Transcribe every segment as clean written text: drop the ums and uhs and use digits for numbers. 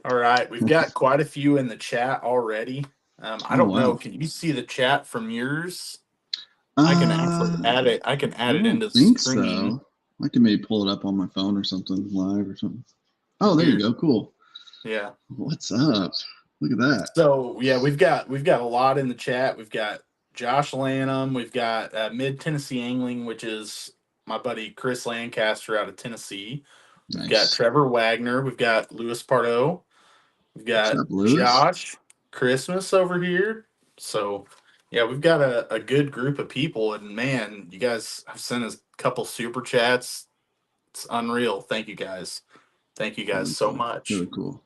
All right, we've got quite a few in the chat already. I Oh don't know. wow. Can you see the chat from yours? I can actually Uh, add it. I can I add it don't into the think screen so. I can maybe pull it up on my phone or something live or something. Oh, there you here. go. Cool. Yeah. What's up? Look at that. So yeah, we've got a lot in the chat. We've got Josh Lanham. We've got Mid Tennessee Angling, which is my buddy Chris Lancaster out of Tennessee. We've got Nice. Trevor Wagner. We've got Louis Pardo. We've What's got up, Lewis? Josh Christmas over here. So yeah, we've got a good group of people, and man, you guys have sent us a couple super chats. It's unreal. Thank you guys. Thank you guys Really so cool. much. Really cool.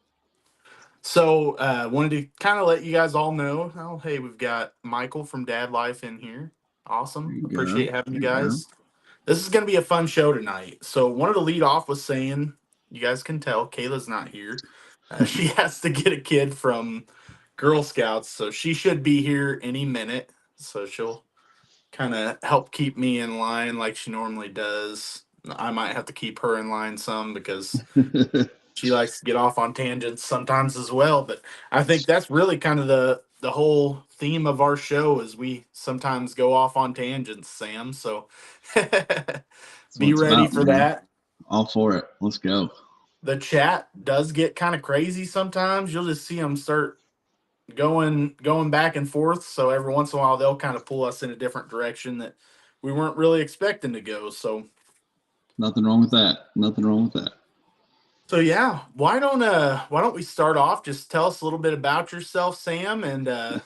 So, wanted to kind of let you guys all know. Oh, hey, we've got Michael from Dad Life in here. There Awesome. you go. Appreciate having you There you go. guys. This is going to be a fun show tonight. So, wanted to lead off with saying, you guys can tell Kayla's not here. She has to get a kid from Girl Scouts, so she should be here any minute. So she'll kind of help keep me in line like she normally does. I might have to keep her in line some because she likes to get off on tangents sometimes as well. But I think that's really kind of the whole theme of our show is we sometimes go off on tangents, Sam. So That's what be it's ready about, for man. that. All for it. Let's go. The chat does get kind of crazy sometimes. You'll just see them start going back and forth. So every once in a while they'll kind of pull us in a different direction that we weren't really expecting to go. Nothing wrong with that. Nothing wrong with that. So yeah, why don't we start off? Just tell us a little bit about yourself, Sam, and then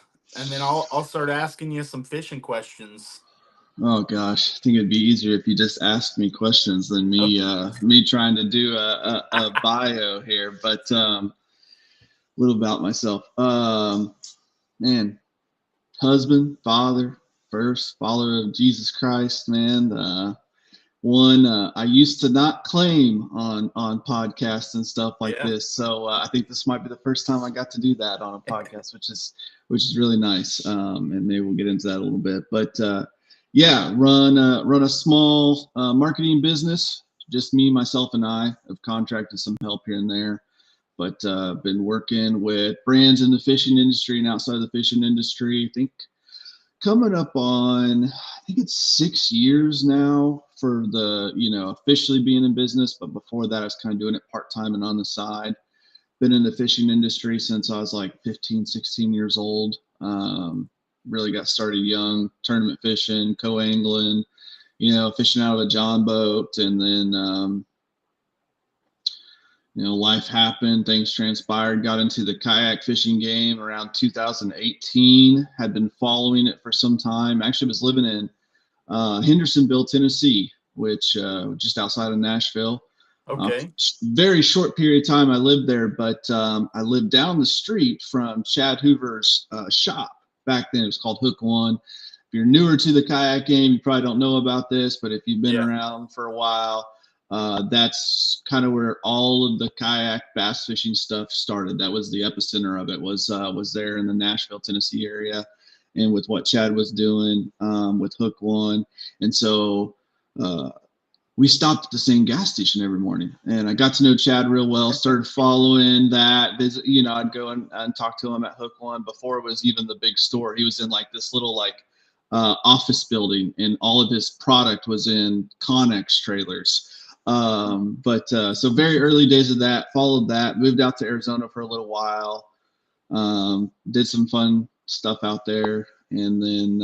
I'll start asking you some fishing questions. Oh gosh, I think it'd be easier if you just asked me questions than me Okay. me trying to do a bio here. But a little about myself. Man, husband, father, first follower of Jesus Christ, man. One I used to not claim on podcasts and stuff like Yeah. this, so I think this might be the first time I got to do that on a podcast, which is really nice. And maybe we'll get into that a little bit, but yeah, run a small marketing business. Just me, myself, and I have contracted some help here and there, but been working with brands in the fishing industry and outside of the fishing industry. I think coming up on, I think it's 6 years now for the, officially being in business. But before that, I was kind of doing it part time and on the side. Been in the fishing industry since I was like 15, 16 years old. Really got started young, tournament fishing, co-angling, fishing out of a john boat. And then, life happened, things transpired, got into the kayak fishing game around 2018, had been following it for some time. Actually was living in Hendersonville, Tennessee, which just outside of Nashville. Okay. Very short period of time I lived there, but I lived down the street from Chad Hoover's shop. Back then it was called Hook One. If you're newer to the kayak game, you probably don't know about this, but if you've been Yeah. around for a while, that's kind of where all of the kayak bass fishing stuff started. That was the epicenter of it. Was there in the Nashville, Tennessee area, and with what Chad was doing with Hook One, and so we stopped at the same gas station every morning. And I got to know Chad real well. Started following that. Visit, I'd go and talk to him at Hook One before it was even the big store. He was in like this little office building, and all of his product was in Connex trailers. But so very early days of that, followed that, moved out to Arizona for a little while, did some fun stuff out there, and then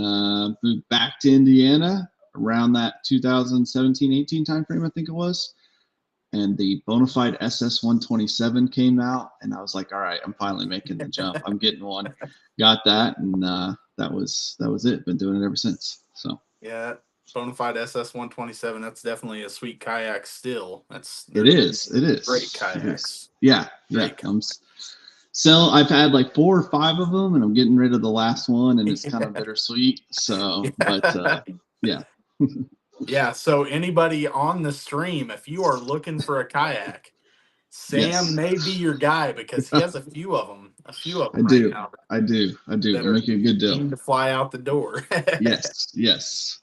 moved back to Indiana around that 2017-18 timeframe, I think it was. And the Bonafide SS 127 came out, and I was like, all right, I'm finally making the jump. I'm getting one. Got that, and that was it. Been doing it ever since. So Yeah. Bonafide SS 127. That's definitely a sweet kayak still. it They're is. It great is. It is. kayaks. Yeah, yeah. Great. I've had like 4 or 5 of them, and I'm getting rid of the last one, and it's kind of bittersweet. So, but Yeah. yeah. Yeah, so anybody on the stream, if you are looking for a kayak, Sam Yes, may be your guy because he has a few of I them right do. now I do. I do. that I'll are make you a good deal. keen to fly out the door. Yes. Yes.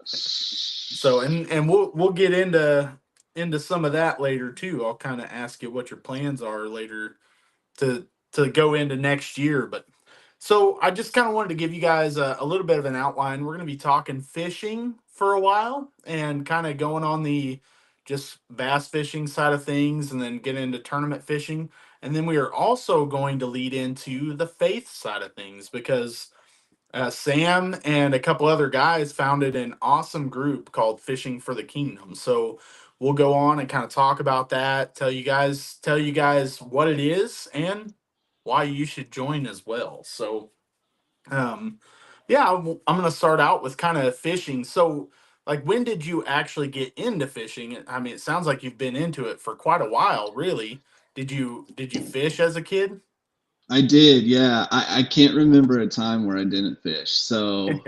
So and we'll get into into some of that later too. I'll kind of ask you what your plans are later to go into next year. But so I just kind of wanted to give you guys a little bit of an outline. We're going to be talking fishing for a while and kind of going on the just bass fishing side of things and then get into tournament fishing. And then we are also going to lead into the faith side of things because Sam and a couple other guys founded an awesome group called Fishing for the Kingdom. So we'll go on and kind of talk about that, tell you guys what it is and why you should join as well. So um yeah, I'm going to start out with kind of fishing. So like when did you actually get into fishing? I mean, it sounds like you've been into it for quite a while, really. Did you fish as a kid? I did, yeah. I can't remember a time where I didn't fish. So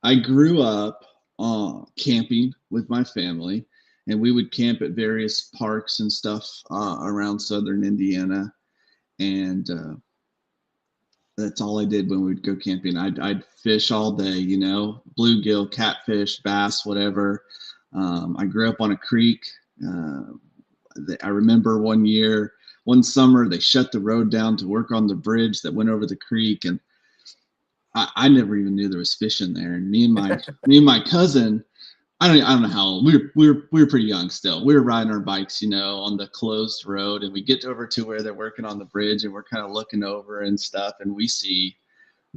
I grew up camping with my family, and we would camp at various parks and stuff around southern Indiana. And that's all I did when we'd go camping. I'd fish all day, you know, bluegill, catfish, bass, whatever. I grew up on a creek. Uh, I remember one summer, they shut the road down to work on the bridge that went over the creek, and I never even knew there was fish in there. And me and my cousin, I don't know how old we were pretty young still. We were riding our bikes, you know, on the closed road, and we get over to where they're working on the bridge, and we're kind of looking over and stuff, and we see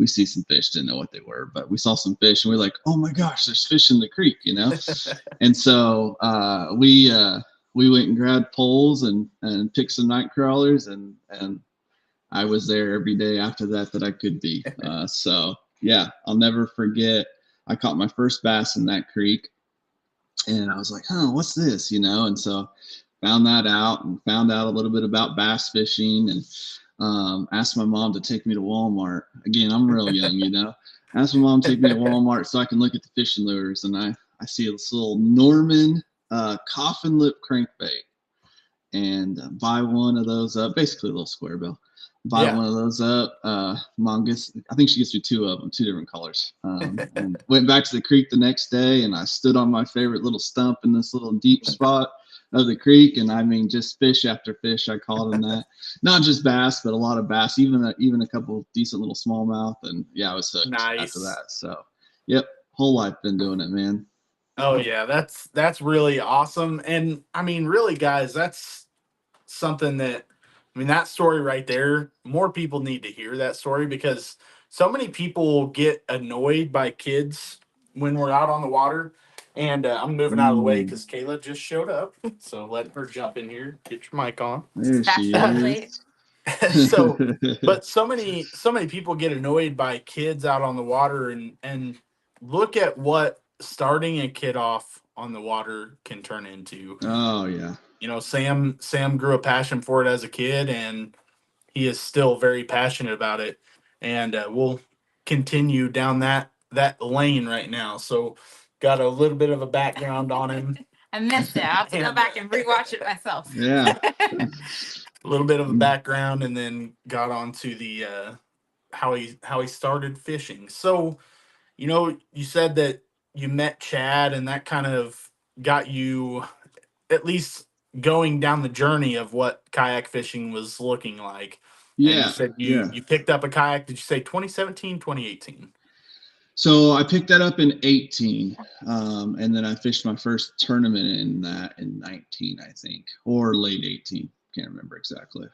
some fish. Didn't know what they were, but we saw some fish, and we're like, oh my gosh, there's fish in the creek, you know. And so we went and grabbed poles and picked some night crawlers, and I was there every day after that I could be. So yeah, I'll never forget. I caught my first bass in that creek, and I was like, "Oh, what's this?" You know, and so found that out and found out a little bit about bass fishing, and asked my mom to take me to Walmart. Again, I'm real young, you know. Asked my mom to take me to Walmart so I can look at the fishing lures, and I see this little Norman coffin lip crankbait, and buy one of those up, basically a little square bill. Buy Yeah. one of those up. Mom gets, I think she gets me two of them, two different colors. And went back to the creek the next day, and I stood on my favorite little stump in this little deep spot of the creek, and I mean, just fish after fish. I caught them that, not just bass, but a lot of bass, even a couple decent little smallmouth, and yeah, I was hooked after Nice. that. So, yep, whole life been doing it, man. Oh yeah, that's really awesome. And I mean, really, guys, that's something that I mean, that story right there, more people need to hear that story because so many people get annoyed by kids when we're out on the water. And I'm moving out of the way Mm, because Kayla just showed up. So let her jump in here. Get your mic on. there she Fashionably. is. So but so many people get annoyed by kids out on the water and look at what starting a kid off on the water can turn into. Oh yeah. You know, Sam grew a passion for it as a kid and he is still very passionate about it, and we'll continue down that lane right now. So got a little bit of a background on him. I missed it. I'll have to go back and rewatch it myself. Yeah. A little bit of a Mm, background and then got on to the how he started fishing. So, you know, you said that you met Chad and that kind of got you at least going down the journey of what kayak fishing was looking like. And you yeah. said you Yeah. you picked up a kayak, did you say 2017, 2018? So I picked that up in 18, and then I fished my first tournament in that in 19, I think, or late 18. Can't remember exactly.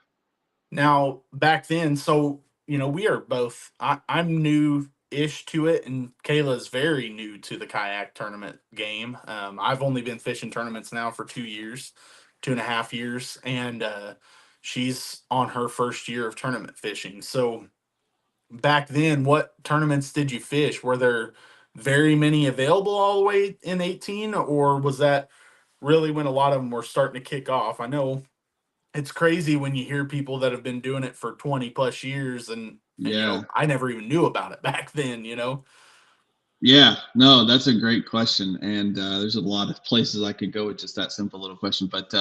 Now, back then, so you know, we are both. I'm new-ish to it, and Kayla's very new to the kayak tournament game. I've only been fishing tournaments now for 2 years, 2.5 years, and she's on her first year of tournament fishing. So back then, what tournaments did you fish? Were there very many available all the way in 18, or was that really when a lot of them were starting to kick off? I know it's crazy when you hear people that have been doing it for 20 plus years and you Yeah. know, I never even knew about it back then, you know. Yeah. No, that's a great question, and there's a lot of places I could go with just that simple little question. But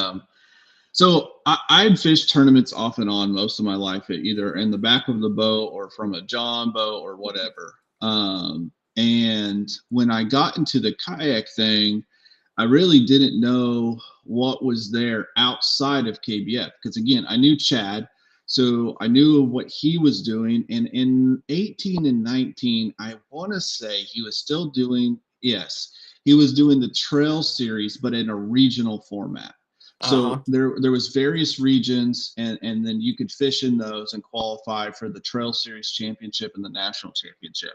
so I'd fished tournaments off and on most of my life, either in the back of the boat or from a John boat or whatever. And when I got into the kayak thing, I really didn't know what was there outside of KBF because again, I knew Chad, so I knew what he was doing. And in 18 and 19, I want to say he was still doing, yes, he was doing the trail series, but in a regional format. Uh-huh. So there was various regions, and then you could fish in those and qualify for the Trail Series Championship and the National Championship.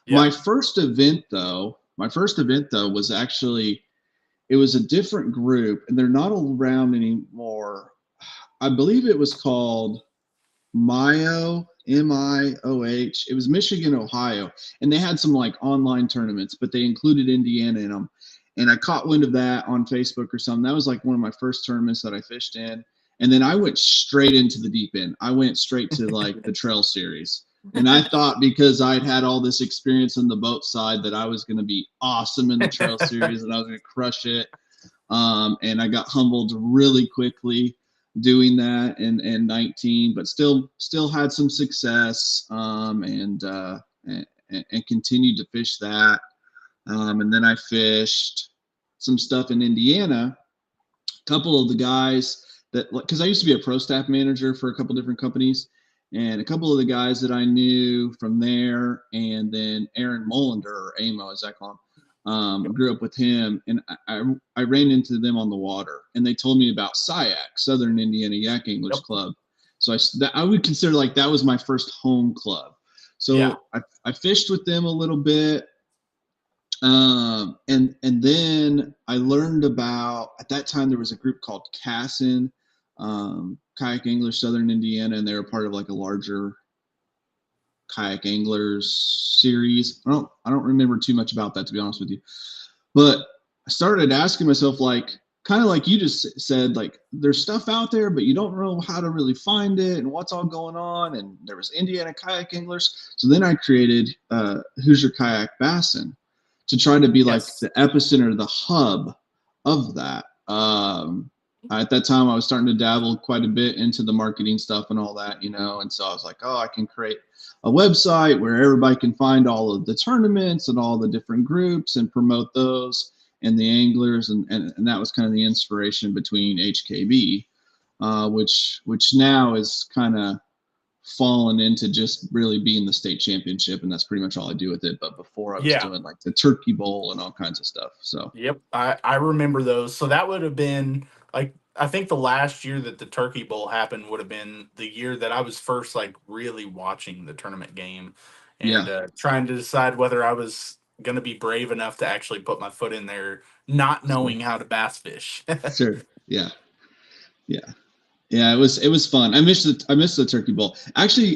Yep. My first event though was actually, it was a different group, and they're not around anymore. I believe it was called Mio, Mioh. It was Michigan, Ohio, and they had some like online tournaments, but they included Indiana in them. And I caught wind of that on Facebook or something. That was like one of my first tournaments that I fished in. And then I went straight into the deep end. I went straight to like the trail series. And I thought because I'd had all this experience in the boat side that I was going to be awesome in the trail series and I was going to crush it. And I got humbled really quickly doing that in 19, but still had some success, and continued to fish that. And then I fished some stuff in Indiana. A couple of the guys that, because I used to be a pro staff manager for a couple different companies, and a couple of the guys that I knew from there, and then Aaron Molander, or Amo as I call him, grew up with him, and I ran into them on the water, and they told me about SIAC, Southern Indiana Yak Anglers Yep. Club. So I would consider like that was my first home club. So Yeah. I fished with them a little bit. And then I learned about, at that time there was a group called Cassin, Kayak Anglers Southern Indiana, and they were part of like a larger kayak anglers series. I don't remember too much about that, to be honest with you. But I started asking myself, like, kind of like you just said, like, there's stuff out there, but you don't know how to really find it and what's all going on. And there was Indiana Kayak Anglers. So then I created Hoosier Kayak Bassin to try to be like Yes. the epicenter, the hub of that. At that time, I was starting to dabble quite a bit into the marketing stuff and all that, and so I was like, oh, I can create a website where everybody can find all of the tournaments and all the different groups and promote those and the anglers. And that was kind of the inspiration between HKB, which now is kind of fallen into just really being the state championship, and that's pretty much all I do with it. But before I was Yeah. doing like the Turkey Bowl and all kinds of stuff. So Yep. I remember those. So that would have been like, I think the last year that the Turkey Bowl happened would have been the year that I was first like really watching the tournament game and yeah, trying to decide whether I was going to be brave enough to actually put my foot in there, not sure, knowing how to bass fish. sure. Yeah, yeah. Yeah, it was fun. I missed the Turkey Bowl. Actually,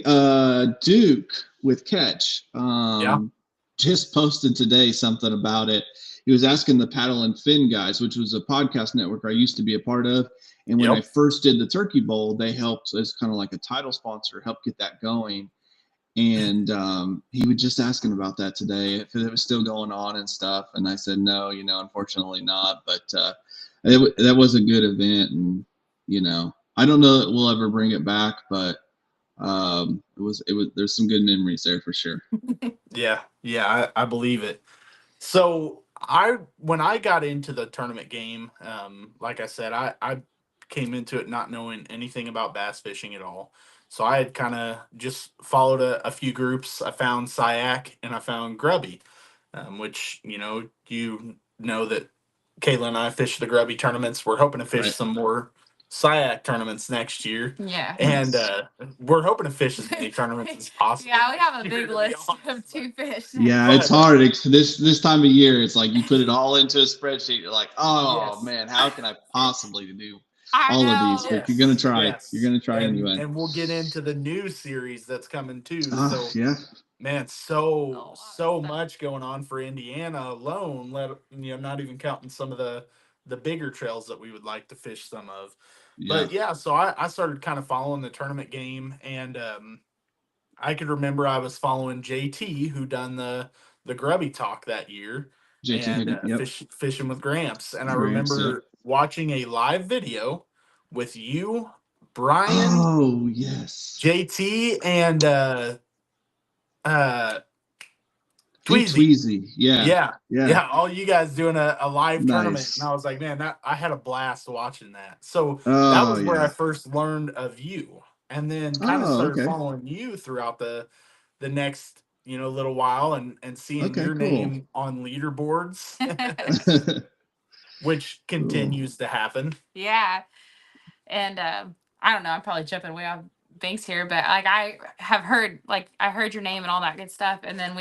Duke with Catch Yeah. just posted today something about it. He was asking the Paddle and Fin guys, which was a podcast network I used to be a part of. And when I Yep. first did the Turkey Bowl, they helped as kind of like a title sponsor, help get that going. And he was just asking about that today, if it was still going on and stuff. And I said, no, unfortunately not. But that was a good event, and I don't know that we'll ever bring it back, but it was there's some good memories there for sure. Yeah. Yeah. I believe it. So when I got into the tournament game, like I said, I came into it not knowing anything about bass fishing at all. So I had kind of just followed a few groups. I found SIAC and I found Grubby, which you know that Kayla and I fish the Grubby tournaments. We're hoping to fish Right. some more SIAC tournaments next year. Yeah. And Nice. we're hoping to fish as many tournaments as possible. Yeah, we have a this big year, to be list of honest. two fish. Yeah, it's But hard. This time of year, it's like you put it all into a spreadsheet. You're like, oh yes. man, how can I possibly do I all of these? know. But you're gonna Yes, try. You're yes. gonna try And anyway. we'll get into the new series that's coming too. Oh So yeah, man, A lot of so stuff. much going on for Indiana alone, not even counting some of the bigger trails that we would like to fish some of. yeah. But yeah, so I started kind of following the tournament game, and I could remember I was following JT, who done the Grubby Talk that year, JT and Higgin. Yep. fishing with Gramps. And I Gramps. Yep. remember watching a live video with you, Brian, Oh yes. JT, and uh, Tweezy. Yeah. All you guys doing a live tournament, and Nice. I was like, man, I had a blast watching that. So that Oh was where I yeah. first learned of you, and then kind of Oh, started okay. following you throughout the next little while, and seeing Okay, your cool. name on leaderboards, which Cool. continues to happen. Yeah. And I don't know, I'm probably jumping way off banks here, but like I heard your name and all that good stuff. And then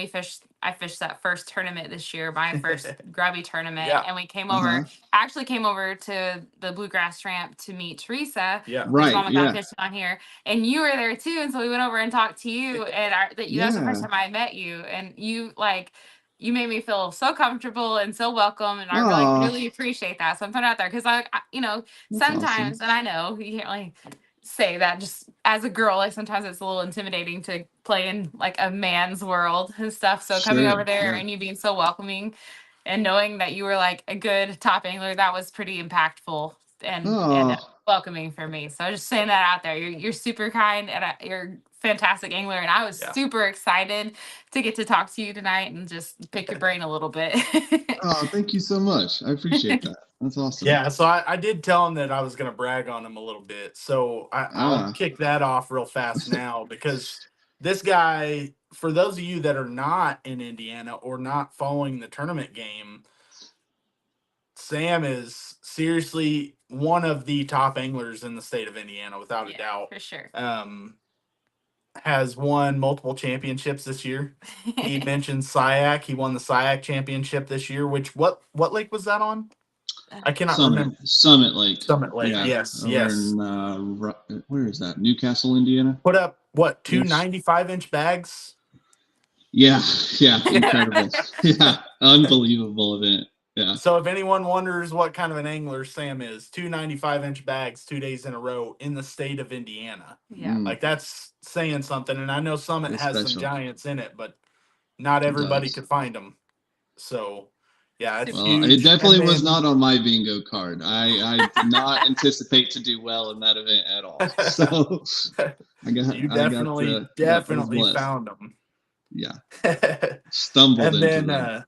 I fished that first tournament this year, my first grubby tournament. Yeah. And we came Uh-huh. over, actually came over to the Bluegrass Ramp to meet Teresa. Yeah. Who's Right. on Yeah. fishing on here. And you were there too. And so we went over and talked to you. And that was the first time I met you. And you made me feel so comfortable and so welcome, and I really appreciate that. So I'm putting it out there because sometimes, awesome. and I know you can't like say that just as a girl, like sometimes it's a little intimidating to play in like a man's world and stuff. So coming over there and you being so welcoming and knowing that you were like a good top angler, that was pretty impactful and welcoming for me. So just saying that out there. You're super kind and you're a fantastic angler, and I was super excited to get to talk to you tonight and just pick your brain a little bit. Oh, thank you so much. I appreciate that. That's awesome. Yeah, so I did tell him that I was going to brag on him a little bit. So I'll kick that off real fast now, because this guy, for those of you that are not in Indiana or not following the tournament game, Sam is seriously one of the top anglers in the state of Indiana, without a doubt. For sure. Has won multiple championships this year. He mentioned SIAC. He won the SIAC championship this year, which what lake was that on? I cannot remember. Summit Lake. Summit Lake. Yeah, yes. over Yes. In, where is that? Newcastle, Indiana. Put up what, 2 95-inch bags? Yeah. Incredible. Yeah. Unbelievable event. Yeah. So if anyone wonders what kind of an angler Sam is, 2 95-inch bags 2 days in a row in the state of Indiana. Yeah. Like, that's saying something. And I know Summit has some giants in it, but not everybody could find them. So yeah, it's huge. It definitely was not on my bingo card. I did not anticipate to do well in that event at all. So you definitely found them. Yeah. Stumbled and into then them.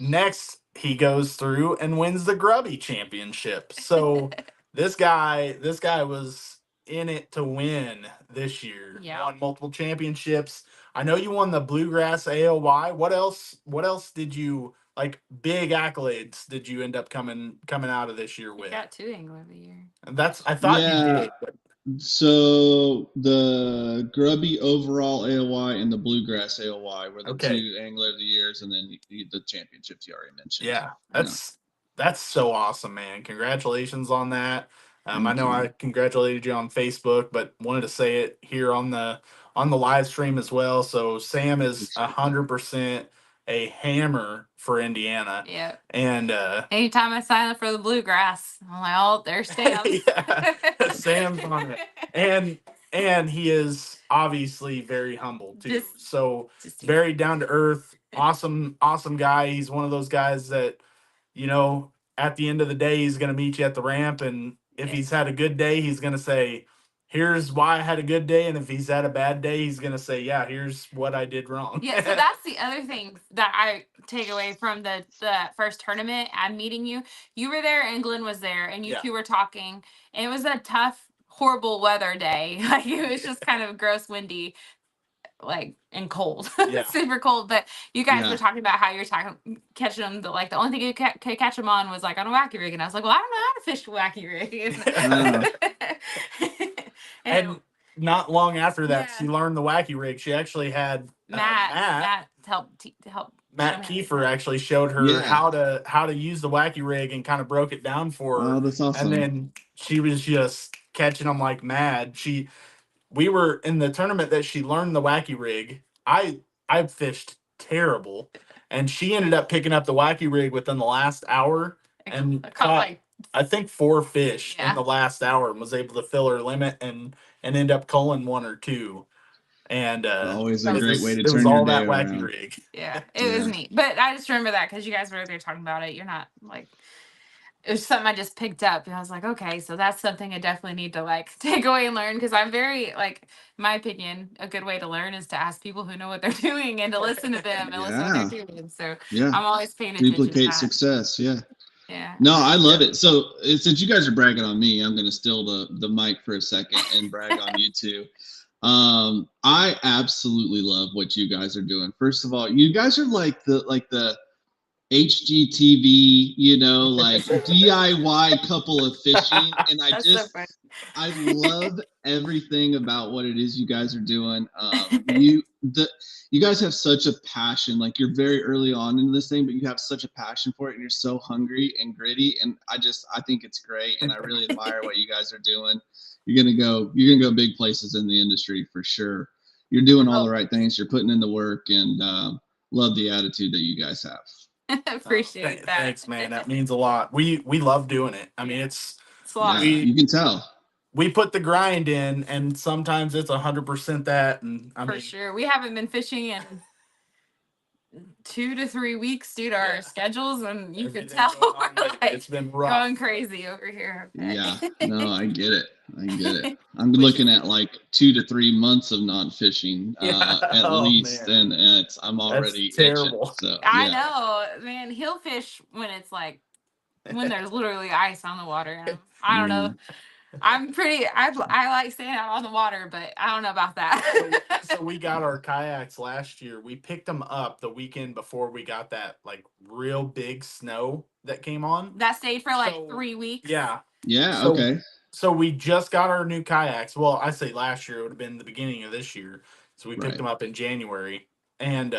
Next he goes through and wins the Grubby Championship. So this guy was in it to win this year. Yeah. Won multiple championships. I know you won the Bluegrass AOY. What else did you, like, big accolades did you end up coming out of this year with? You got 2 Angler of the Year. And I thought you did. But... So the Grubby overall AOY and the Bluegrass AOY were the 2 Angler of the Years, and then the championships you already mentioned. Yeah, that's so awesome, man. Congratulations on that. I know I congratulated you on Facebook, but wanted to say it here on the live stream as well. So Sam is 100% a hammer for Indiana. Yeah. And anytime I sign up for the Bluegrass, I'm like, oh, there's Sam. Sam's on it. And he is obviously very humble too. Just very down to earth, awesome guy. He's one of those guys that, at the end of the day, he's going to meet you at the ramp, and if he's had a good day, he's going to say, here's why I had a good day. And if he's had a bad day, he's going to say, yeah, here's what I did wrong. Yeah, so that's the other thing that I take away from the first tournament. I'm meeting you. You were there and Glenn was there, and you two were talking. And it was a tough, horrible weather day. Like, it was just kind of gross, windy, like, and cold. Super cold. But you guys were talking about how you're catching them. The only thing you could catch them on was like on a wacky rig. And I was like, well, I don't know how to fish a wacky rig. And not long after that, she learned the wacky rig. She actually had Matt help. Matt Kiefer actually showed her how to use the wacky rig and kind of broke it down for her. Oh, that's awesome. And then she was just catching them like mad. We were in the tournament that she learned the wacky rig. I fished terrible, and she ended up picking up the wacky rig within the last hour and caught I think 4 fish in the last hour, and was able to fill her limit and end up culling 1 or 2. And always a great way to turn it was your all day that wacky around. rig. Yeah, it was neat. But I just remember that because you guys were there talking about it. You're not like, it was something I just picked up, and I was like, okay, so that's something I definitely need to like take away and learn, because I'm very like, in my opinion, a good way to learn is to ask people who know what they're doing and to listen to them and listen to what Yeah, they're doing. So yeah. I'm always paying attention to Duplicate that. success. Yeah. Yeah. No, I love Yeah. it. So since you guys are bragging on me, I'm going to steal the mic for a second and brag on you too. I absolutely love what you guys are doing. First of all, you guys are like the HGTV, like DIY couple of fishing, and That's so funny. I love everything about what it is you guys are doing. You guys have such a passion. Like, you're very early on in this thing, but you have such a passion for it, and you're so hungry and gritty. And I think it's great, and I really admire what you guys are doing. You're gonna go big places in the industry for sure. You're doing all the right things. You're putting in the work, and love the attitude that you guys have. Appreciate that. Thanks, man. That means a lot. We love doing it. I mean, It's a lot. Yeah, you can tell. We put the grind in, and sometimes it's 100% that. And I For mean, sure. We haven't been fishing in 2 to 3 weeks due to our schedules, and you can tell we're like it's been rough. going crazy over here. Yeah, no, I get it. I'm looking at like 2 to 3 months of not fishing at least, man. and I'm already terrible. Itching, so I know, man. He'll fish when it's like when there's literally ice on the water. And I don't know. I like staying out on the water, but I don't know about that. So we got our kayaks last year. We picked them up the weekend before we got that like real big snow that came on. That stayed for like 3 weeks. Yeah. Yeah. So, okay. So we just got our new kayaks. Well, I say last year, it would have been the beginning of this year. So we picked them up in January, and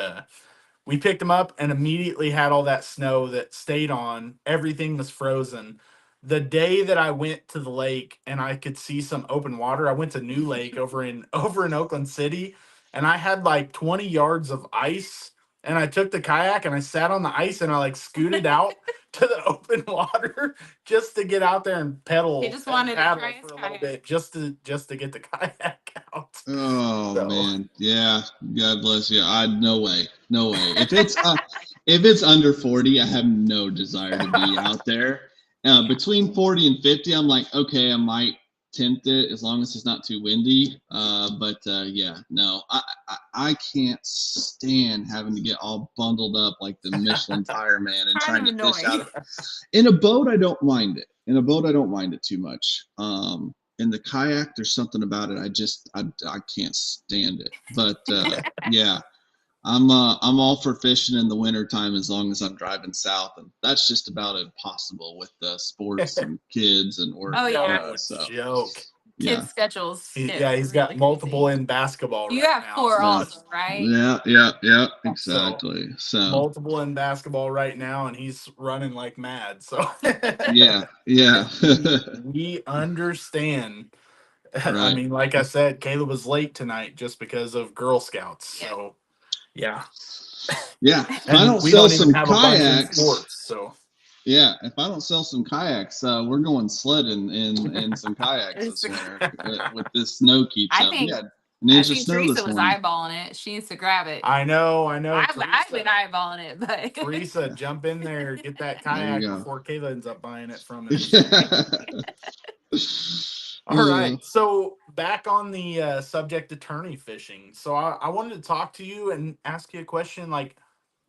we picked them up and immediately had all that snow that stayed on. Everything was frozen. The day that I went to the lake and I could see some open water, I went to New Lake over in Oakland City, and I had like 20 yards of ice. And I took the kayak and I sat on the ice and I like scooted out to the open water just to get out there and pedal. He just wanted to try for a little bit just to get the kayak out. Oh man, yeah. God bless you. No way. If it's under 40, I have no desire to be out there. Between 40 and 50, I'm like, okay, I might tempt it as long as it's not too windy. But yeah, no, I can't stand having to get all bundled up like the Michelin tire man and trying to fish out of. In a boat, I don't mind it. Too much. In the kayak, there's something about it. I can't stand it. But yeah. I'm all for fishing in the wintertime as long as I'm driving south, and that's just about impossible with sports and kids and work. Oh yeah, joke. Kids' schedules. He's got multiple crazy. In basketball. You have 4 also, right? Yeah, exactly. So multiple in basketball right now, and he's running like mad. So yeah. we understand. Right. I mean, like I said, Caleb was late tonight just because of Girl Scouts. So yeah. If I don't sell some kayaks, so if I don't sell some kayaks, we're going sledding in some kayaks this winter with this snow keeps up. Think, an inch of snow Teresa this was morning. eyeballing it. She needs to grab it. I know. I've been eyeballing it, but Teresa, jump in there, get that kayak before Kayla ends up buying it from him. All right. So back on the subject of tourney fishing. So I wanted to talk to you and ask you a question. Like,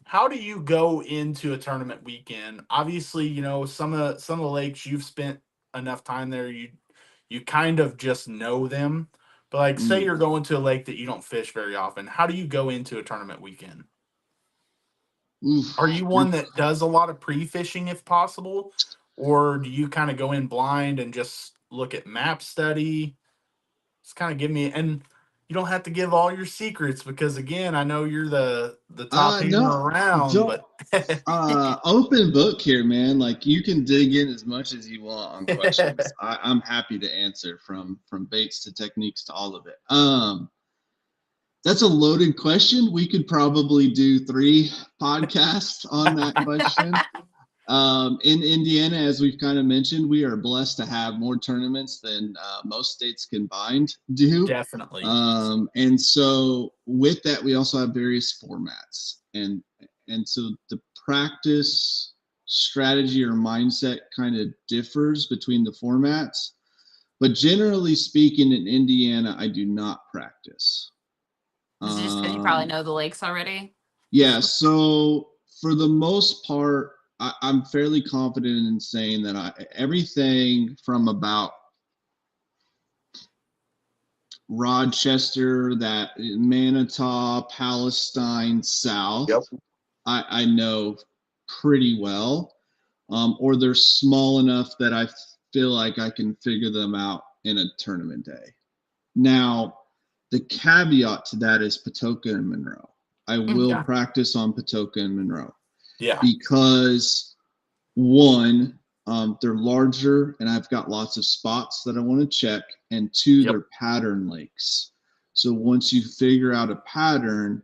how do you go into a tournament weekend? Obviously, some of the lakes you've spent enough time there, you kind of just know them. But like, say you're going to a lake that you don't fish very often. How do you go into a tournament weekend? Are you one that does a lot of pre-fishing if possible? Or do you kind of go in blind and just look at map study? Just kind of give me, and you don't have to give all your secrets because again, I know you're the top hanger around. But open book here, man. Like, you can dig in as much as you want on questions. I'm happy to answer from baits to techniques to all of it. That's a loaded question. We could probably do 3 podcasts on that question. In Indiana, as we've kind of mentioned, we are blessed to have more tournaments than most states combined do. Definitely. And so with that, we also have various formats. And so the practice strategy or mindset kind of differs between the formats. But generally speaking, in Indiana, I do not practice. Is it just because you probably know the lakes already? Yeah, so for the most part, I'm fairly confident in saying that everything from about Rochester, that Manitow, Palestine, south, Yep. I know pretty well, or they're small enough that I feel like I can figure them out in a tournament day. Now, the caveat to that is Patoka and Monroe. I will Yeah. practice on Patoka and Monroe Yeah. because one, they're larger and I've got lots of spots that I want to check, and two, Yep. they're pattern lakes. So once you figure out a pattern,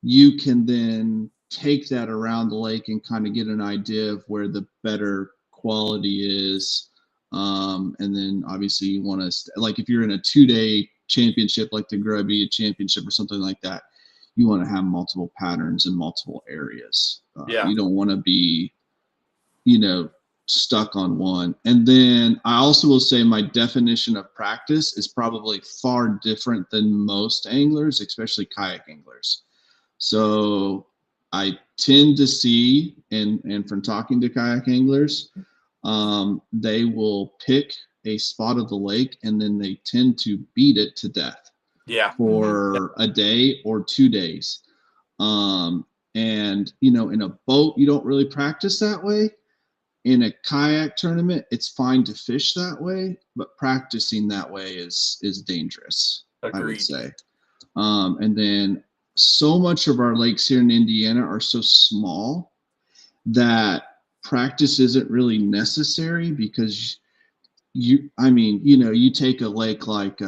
you can then take that around the lake and kind of get an idea of where the better quality is. And then obviously you want to, like if you're in a 2-day championship, like the Grubby championship or something like that, you want to have multiple patterns in multiple areas. Yeah. You don't want to be, stuck on one. And then I also will say my definition of practice is probably far different than most anglers, especially kayak anglers. So I tend to see, and from talking to kayak anglers, they will pick a spot of the lake and then they tend to beat it to death. Yeah. For a day or 2 days. And in a boat, you don't really practice that way. In a kayak tournament, it's fine to fish that way, but practicing that way is dangerous. Agreed. I would say. And then so much of our lakes here in Indiana are so small that practice isn't really necessary because you take a lake like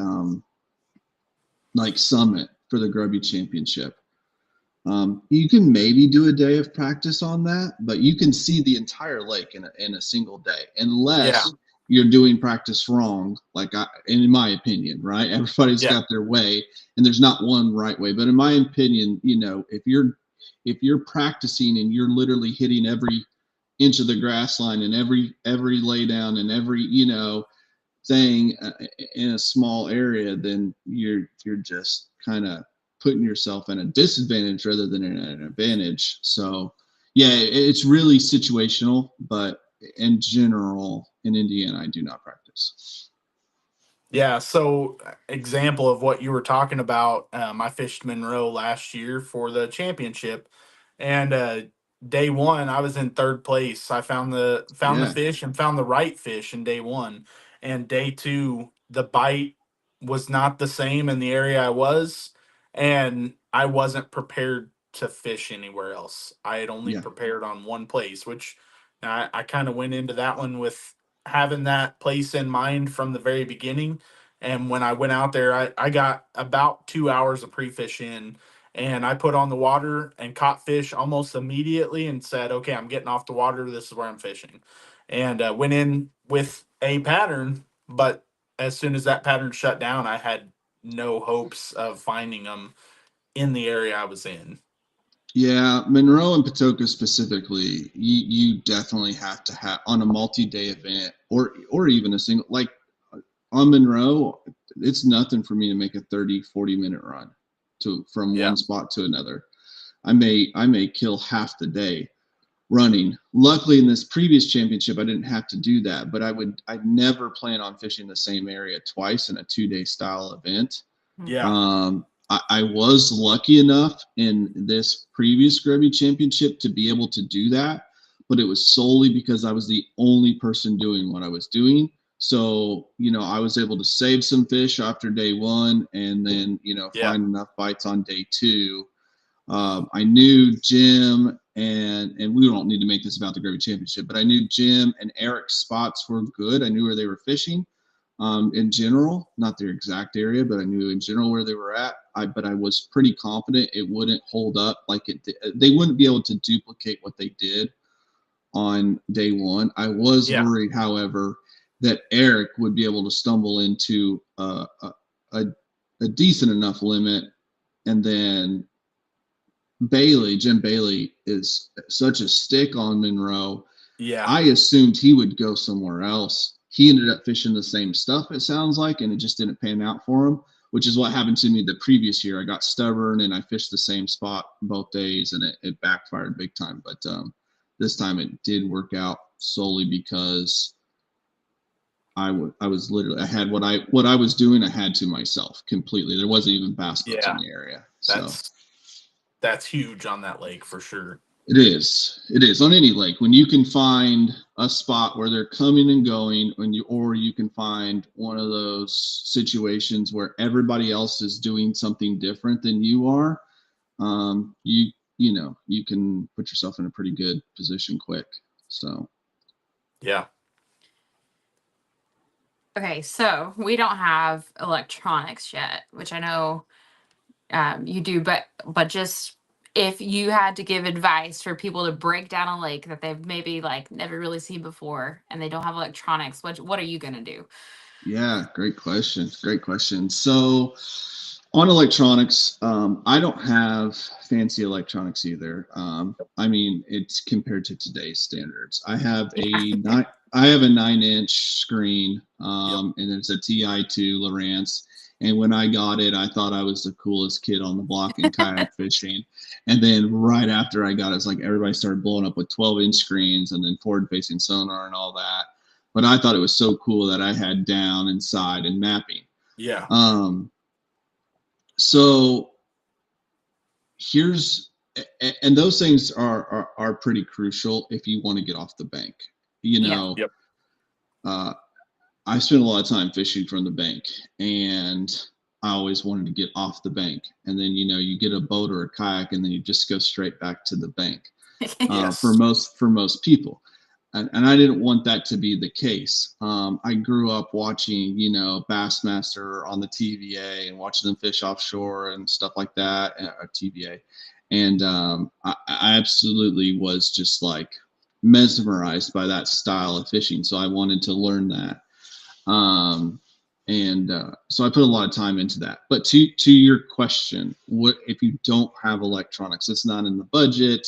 Summit for the Grubby Championship. You can maybe do a day of practice on that, but you can see the entire lake in a single day, unless you're doing practice wrong. In my opinion, right? Everybody's got their way, and there's not one right way. But in my opinion, if you're practicing and you're literally hitting every inch of the grass line and every lay down and every thing in a small area, then you're just kind of putting yourself in a disadvantage rather than an advantage. So yeah, it's really situational, but in general in Indiana, I do not practice. Yeah, so example of what you were talking about, I fished Monroe last year for the championship, and day one I was in third place. I found the fish and found the right fish in day one, and day two the bite was not the same in the area I was, and I wasn't prepared to fish anywhere else. I had only prepared on one place, which I kind of went into that one with having that place in mind from the very beginning. And when I went out there, I got about 2 hours of pre-fish in, and I put on the water and caught fish almost immediately and said, okay, I'm getting off the water. This is where I'm fishing. And went in with a pattern, but as soon as that pattern shut down, I had no hopes of finding them in the area I was in. Yeah, Monroe and Patoka specifically, you definitely have to have on a multi-day event or even a single, like on Monroe, it's nothing for me to make a 30-40 minute run from one spot to another. I may kill half the day running. Luckily in this previous championship I didn't have to do that, but I'd never plan on fishing the same area twice in a 2-day style event. I was lucky enough in this previous Grubby Championship to be able to do that, but it was solely because I was the only person doing what I was doing. So, I was able to save some fish after day one and then, find enough bites on day two. I knew Jim and we don't need to make this about the Grubby Championship, but I knew Jim and Eric's spots were good. I knew where they were fishing. In general, not their exact area, but I knew in general where they were at. But I was pretty confident it wouldn't hold up like it did. They wouldn't be able to duplicate what they did on day one. I was worried, however, that Eric would be able to stumble into a decent enough limit, and then Jim Bailey is such a stick on Monroe Yeah. I assumed he would go somewhere else. He ended up fishing the same stuff, it sounds like, and it just didn't pan out for him, which is what happened to me the previous year. I got stubborn and I fished the same spot both days, and it backfired big time. But this time it did work out solely because I was literally, I had what I was doing, I had to myself completely. There wasn't even bass boats in Yeah. the area. So That's huge on that lake for sure. it is. It is on any lake when you can find a spot where they're coming and going, or you can find one of those situations where everybody else is doing something different than you are. You can put yourself in a pretty good position quick. So Yeah. Okay, so we don't have electronics yet, which I know you do, but just if you had to give advice for people to break down a lake that they've maybe like never really seen before and they don't have electronics, what are you gonna do? yeah, great question. Great question. So on electronics, I don't have fancy electronics either. I mean, it's compared to today's standards. I have a 9-inch screen, Yep. and it's a TI2 Lowrance. And when I got it, I thought I was the coolest kid on the block in kayak fishing. And then right after I got it, it's like everybody started blowing up with 12-inch screens and then forward-facing sonar and all that. But I thought it was so cool that I had down and side and mapping. Yeah. So here's, and those things are pretty crucial if you want to get off the bank. Yep. I spent a lot of time fishing from the bank, and I always wanted to get off the bank. And then you get a boat or a kayak, and then you just go straight back to the bank. Yes. For most people. And I didn't want that to be the case. I grew up watching, Bassmaster on the TVA and watching them fish offshore and stuff like that, TVA. And I absolutely was just like mesmerized by that style of fishing. So I wanted to learn that. So I put a lot of time into that. But to your question, what if you don't have electronics? It's not in the budget.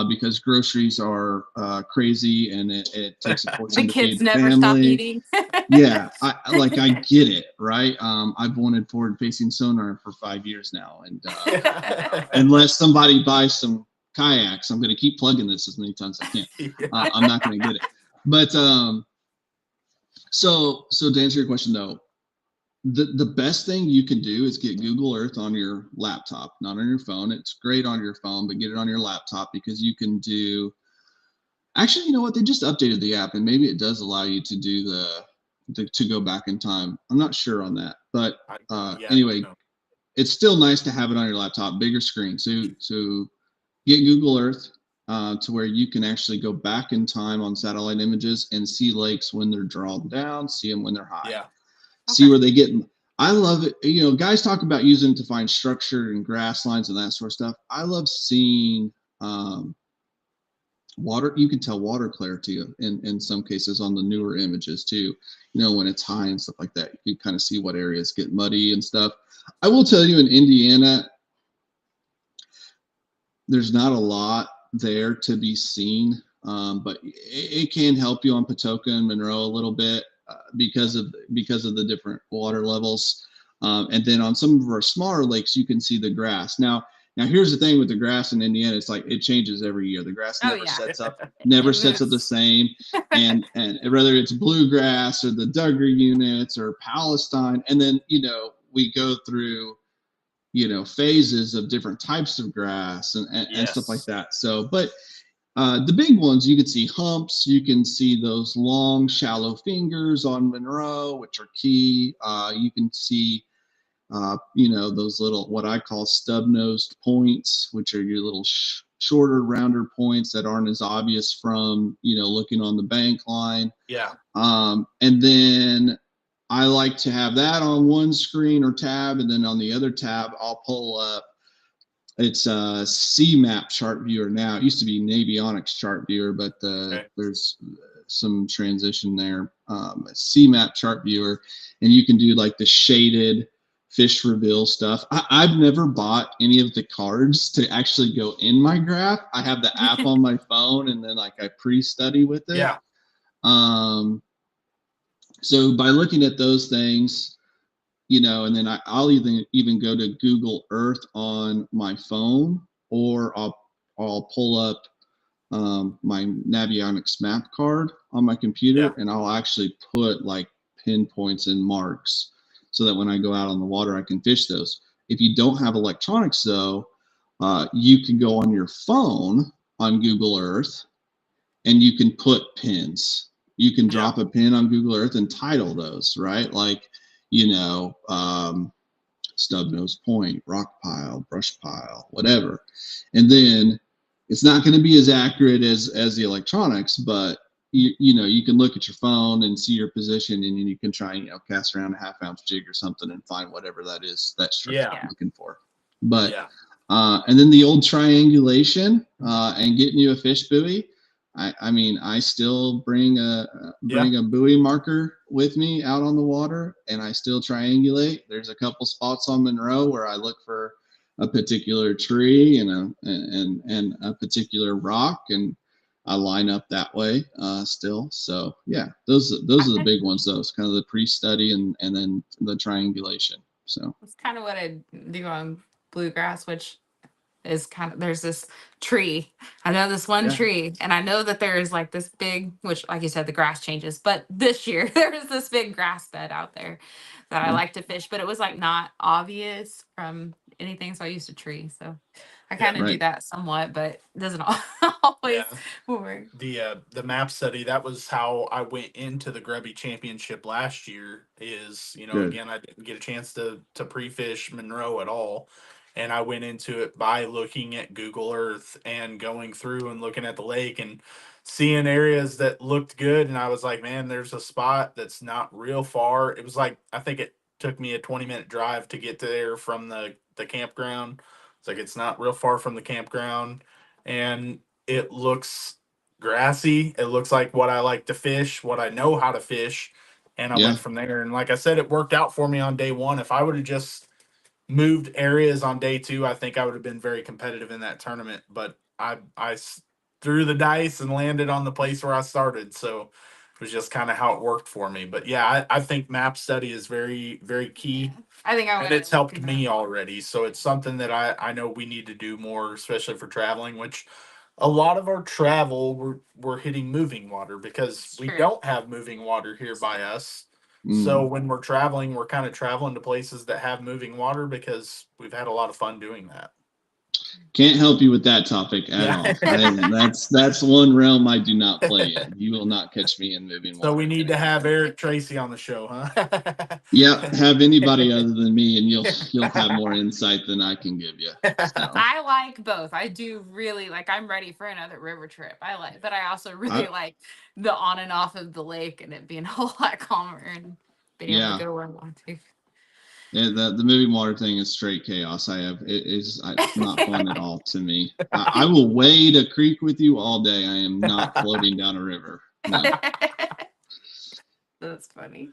Because groceries are crazy and it takes a fortune The to feed kids the never stop family. eating. Yeah, I get it, right? I've wanted forward-facing sonar for 5 years now, and unless somebody buys some kayaks, I'm going to keep plugging this as many times as I can. Yeah. I'm not going to get it. But so to answer your question though, the best thing you can do is get Google Earth on your laptop, not on your phone. It's great on your phone, but get it on your laptop because you can do. Actually, you know what? They just updated the app, and maybe it does allow you to do to go back in time. I'm not sure on that, but anyway, it's still nice to have it on your laptop, bigger screen. So get Google Earth to where you can actually go back in time on satellite images and see lakes when they're drawn down, see them when they're high. Yeah. See where they get. I love it. Guys talk about using it to find structure and grass lines and that sort of stuff. I love seeing water. You can tell water clarity in some cases on the newer images too. When it's high and stuff like that, you can kind of see what areas get muddy and stuff. I will tell you in Indiana, there's not a lot there to be seen, but it can help you on Patoka and Monroe a little bit. Because of the different water levels, and then on some of our smaller lakes, you can see the grass. Now here's the thing with the grass in Indiana: it's like it changes every year. The grass never sets up the same, and whether it's bluegrass or the Duggar units or Palestine, and then we go through phases of different types of grass and stuff like that. So, but the big ones, you can see humps. You can see those long, shallow fingers on Monroe, which are key. You can see, those little, what I call stub-nosed points, which are your little shorter, rounder points that aren't as obvious from, looking on the bank line. Yeah. And then I like to have that on one screen or tab, and then on the other tab, I'll pull up. It's a CMAP chart viewer now. It used to be Navionics chart viewer, but there's some transition there. CMAP chart viewer, and you can do like the shaded fish reveal stuff. I've never bought any of the cards to actually go in my graph. I have the app on my phone, and then like I pre-study with it. Yeah. So by looking at those things, you know, and then I'll even go to Google Earth on my phone, or I'll pull up my Navionics map card on my computer, and I'll actually put like pinpoints and marks so that when I go out on the water, I can fish those. If you don't have electronics though, you can go on your phone on Google Earth and you can put pins. You can drop a pin on Google Earth and title those, right? Like, you know, stub nose point, rock pile, brush pile, whatever. And then it's not going to be as accurate as the electronics, but you know, you can look at your phone and see your position, and you can try, you know, cast around a 1/2 ounce jig or something and find whatever that is, that structure you're looking for. But and then the old triangulation and getting you a fish buoy. I mean, I still bring a buoy marker with me out on the water, and I still triangulate. There's a couple spots on Monroe where I look for a particular tree and a particular rock, and I line up that way still. So yeah, those are the big ones. Those kind of the pre-study and then the triangulation. So it's kind of what I do on bluegrass, which is kind of, there's this tree. I know this one tree, and I know that there is like this big, which like you said, the grass changes, but this year there was this big grass bed out there that I like to fish, but it was like not obvious from anything. So I used a tree. So I kind of do that somewhat, but it doesn't always work. The map study, that was how I went into the Grubby Championship last year. Is, you know, again, I didn't get a chance to pre-fish Monroe at all, and I went into it by looking at Google Earth and going through and looking at the lake and seeing areas that looked good. And I was like, man, there's a spot that's not real far. It was like, I think it took me a 20-minute drive to get there from the campground. It's like, it's not real far from the campground, and it looks grassy. It looks like what I like to fish, what I know how to fish. And I went from there. And like I said, it worked out for me on day one. If I would have just moved areas on day two, I think I would have been very competitive in that tournament. But I threw the dice and landed on the place where I started. So it was just kind of how it worked for me. But yeah, I think map study is very, very key. I think and it's helped me already. So it's something that I know we need to do more, especially for traveling, which a lot of our travel we're hitting moving water because we don't have moving water here by us. So when we're traveling, we're kind of traveling to places that have moving water because we've had a lot of fun doing that. Can't help you with that topic at all. That's one realm I do not play in. You will not catch me in moving water. So we need to have Eric Tracy on the show, huh? Yeah, have anybody other than me, and you'll have more insight than I can give you. So. I like both. I do really like. I'm ready for another river trip. But I also really like the on and off of the lake and it being a whole lot calmer and being able to go where I want to. Yeah, the moving water thing is straight chaos. It's not fun at all to me. I will wade a creek with you all day. I am not floating down a river. No. That's funny.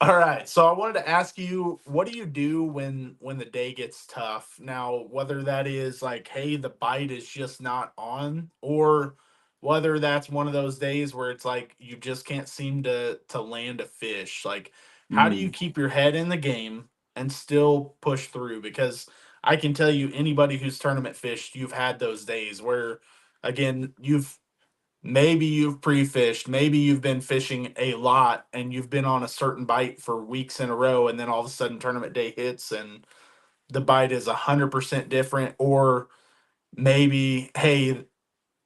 All right. So I wanted to ask you, what do you do when the day gets tough? Now, whether that is like, hey, the bite is just not on, or whether that's one of those days where it's like you just can't seem to land a fish. Like, how do you keep your head in the game and still push through? Because I can tell you, anybody who's tournament fished, you've had those days where, again, maybe you've pre-fished, maybe you've been fishing a lot and you've been on a certain bite for weeks in a row, and then all of a sudden tournament day hits and the bite is 100% different. Or maybe, hey,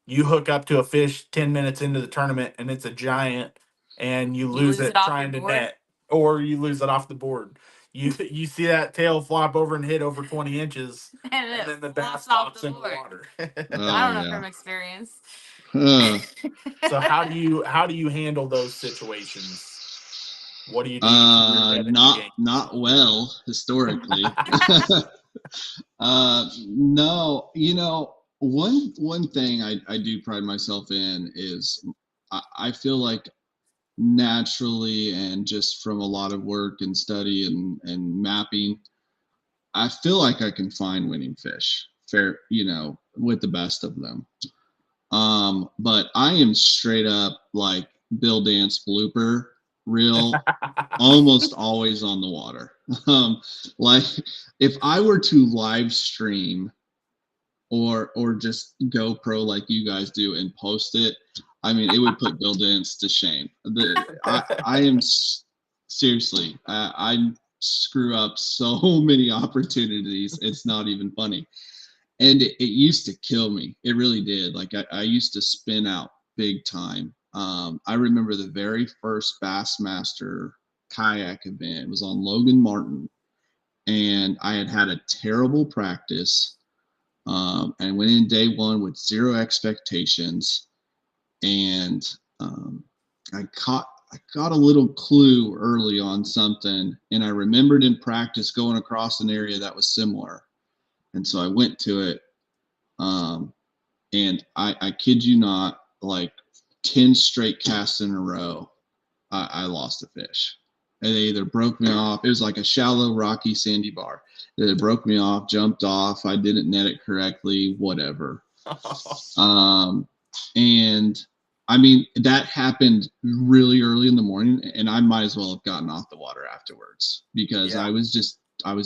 you hook up to a fish 10 minutes into the tournament and it's a giant and you lose it trying to net, or you lose it off the board. You see that tail flop over and hit over 20 inches and then the bass pops in the water. I don't know from experience. So how do you handle those situations? What do you do to keep your head in the game? Not well historically. No, you know, one thing I do pride myself in is I feel like naturally and just from a lot of work and study and mapping, I feel like I can find winning fish fair, with the best of them. But I am straight up like Bill Dance blooper reel, almost always on the water. Like if I were to live stream or just GoPro like you guys do and post it, I mean, it would put Bill Dance to shame. I am seriously, I screw up so many opportunities. It's not even funny. And it used to kill me. It really did. Like I used to spin out big time. I remember the very first Bassmaster kayak event was on Logan Martin, and I had a terrible practice. And went in day one with zero expectations, and I got a little clue early on something, and I remembered in practice going across an area that was similar, and so I went to it. And I kid you not, like 10 straight casts in a row, I lost a fish. And they either broke me off. It was like a shallow, rocky, sandy bar. They broke me off, jumped off. I didn't net it correctly, whatever. And I mean, that happened really early in the morning, and I might as well have gotten off the water afterwards because I was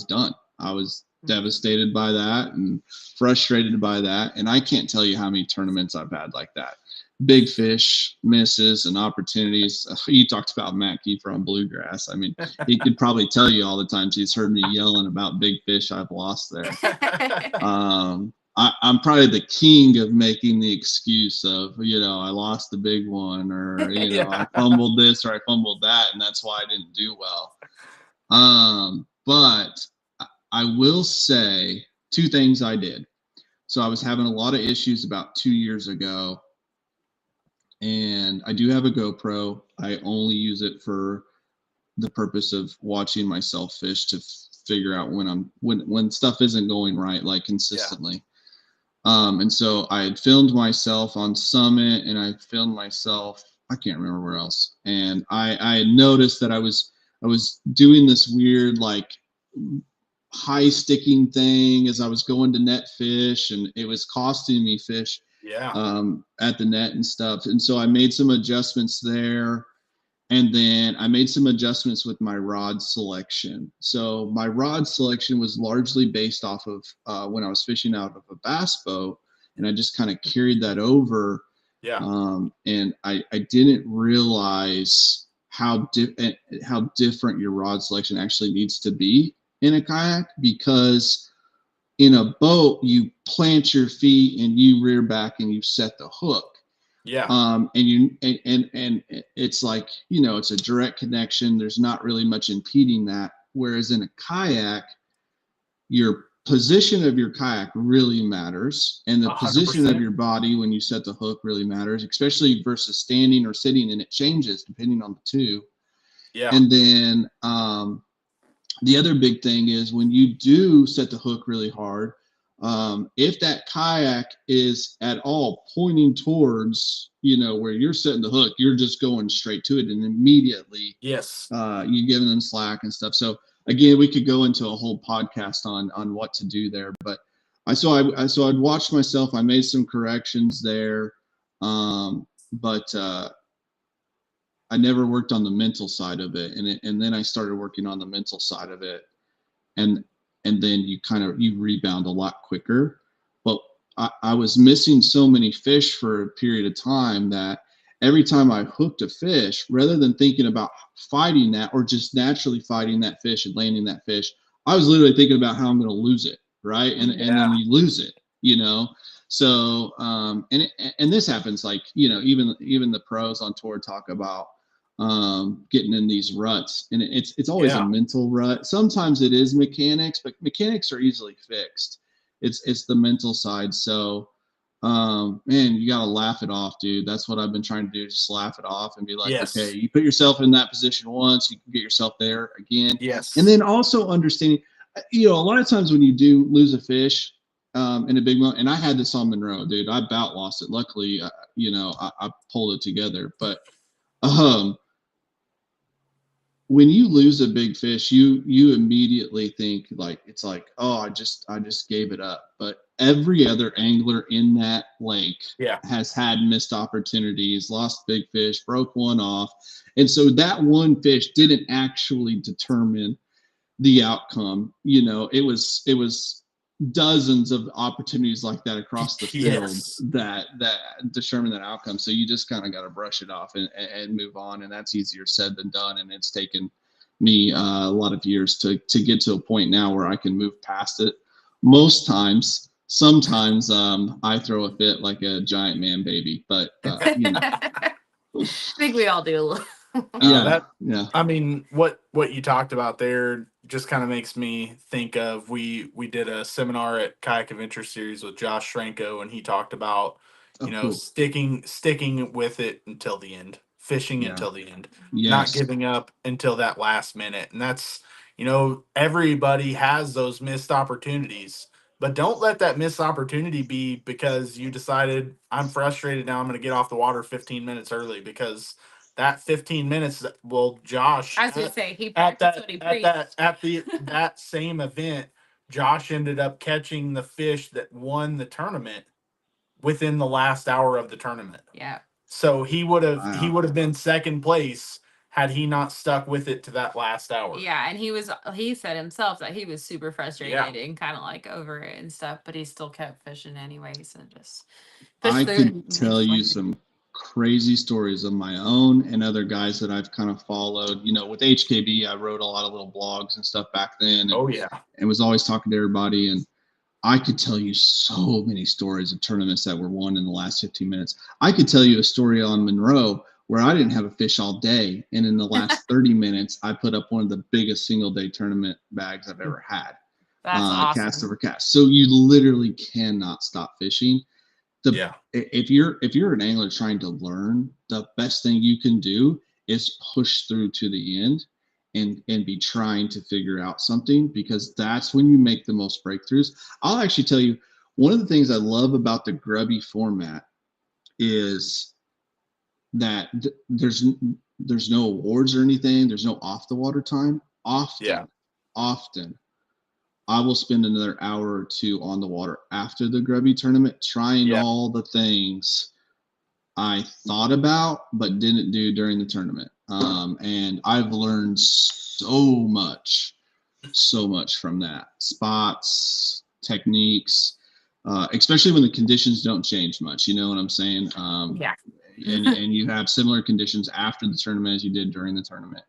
done. I was devastated by that and frustrated by that. And I can't tell you how many tournaments I've had like that. Big fish misses and opportunities. You talked about Matt Kiefer on Bluegrass. I mean, he could probably tell you all the times he's heard me yelling about big fish I've lost there. I'm probably the king of making the excuse of, I lost the big one, or, I fumbled this or I fumbled that, and that's why I didn't do well. But I will say two things I did. So I was having a lot of issues about 2 years ago, and I do have a GoPro. I only use it for the purpose of watching myself fish to figure out when stuff isn't going right, like consistently. And so I had filmed myself on Summit, and I filmed myself, I can't remember where else. And I had noticed that I was doing this weird, like, high sticking thing as I was going to net fish, and it was costing me fish at the net and stuff. And so I made some adjustments there. And then I made some adjustments with my rod selection. So my rod selection was largely based off of when I was fishing out of a bass boat, and I just kind of carried that over. And I didn't realize how different your rod selection actually needs to be in a kayak, because in a boat you plant your feet and you rear back and you set the hook. And it's like, it's a direct connection. There's not really much impeding that. Whereas in a kayak, your position of your kayak really matters, and the 100%. Position of your body when you set the hook really matters, especially versus standing or sitting, and it changes depending on the two. And then the other big thing is when you do set the hook really hard, if that kayak is at all pointing towards, where you're setting the hook, you're just going straight to it, and immediately you're giving them slack and stuff. So again, we could go into a whole podcast on what to do there, but I'd watched myself. I made some corrections there, but I never worked on the mental side of it, and then I started working on the mental side of it, and then you rebound a lot quicker. But I was missing so many fish for a period of time that every time I hooked a fish, rather than thinking about fighting that or just naturally fighting that fish and landing that fish, I was literally thinking about how I'm going to lose it, right? And then you lose it, So and this happens, like, even the pros on tour talk about getting in these ruts, and it's always a mental rut. Sometimes it is mechanics, but mechanics are easily fixed. It's the mental side. So man, you gotta laugh it off, dude. That's what I've been trying to do, just laugh it off and be like, okay, you put yourself in that position once, you can get yourself there again. And then also understanding, a lot of times when you do lose a fish in a big moment, and I had this on Monroe, dude, I about lost it. Luckily, I pulled it together, but when you lose a big fish, you immediately think like it's like, oh, I just gave it up. But every other angler in that lake Yeah. has had missed opportunities, lost big fish, broke one off. And so that one fish didn't actually determine the outcome. It was dozens of opportunities like that across the field Yes. that determine that outcome. So you just kind of got to brush it off and move on, and that's easier said than done. And it's taken me a lot of years to get to a point now where I can move past it. Most times, sometimes I throw a fit like a giant man baby, but I think we all do. yeah, That yeah. I mean, what you talked about there just kind of makes me think of we did a seminar at Kayak Adventure Series with Josh Shrenko, and he talked about Oh, cool. sticking with it until the end, fishing Yeah. until the end, not Yes. giving up until that last minute, and that's everybody has those missed opportunities. But don't let that missed opportunity be because you decided I'm frustrated now. I'm going to get off the water 15 minutes early because that 15 minutes. Well, Josh, I was gonna say he at practiced that what he at preached. that at the that same event, Josh ended up catching the fish that won the tournament within the last hour of the tournament. Yeah. So he Wow. would have been second place had he not stuck with it to that last hour. Yeah, and he said himself that he was super Yeah. frustrated and kind of like over it and stuff, but he still kept fishing anyways and just I fished through could and tell you eventually. some crazy stories of my own and other guys that I've kind of followed. With HKB, I wrote a lot of little blogs and stuff back then, Oh yeah. and was always talking to everybody. And I could tell you so many stories of tournaments that were won in the last 15 minutes. I could tell you a story on Monroe where I didn't have a fish all day, and in the last 30 minutes, I put up one of the biggest single day tournament bags I've ever had, That's cast awesome. over cast. So you literally cannot stop fishing. Yeah. If you're an angler trying to learn, the best thing you can do is push through to the end and be trying to figure out something, because that's when you make the most breakthroughs. I'll actually tell you, one of the things I love about the grubby format is that there's no awards or anything. There's no off the water time. Yeah. Often I will spend another hour or two on the water after the grubby tournament trying Yeah. all the things I thought about but didn't do during the tournament. And I've learned so much from that. Spots, techniques, especially when the conditions don't change much. You know what I'm saying? Yeah. And you have similar conditions after the tournament as you did during the tournament.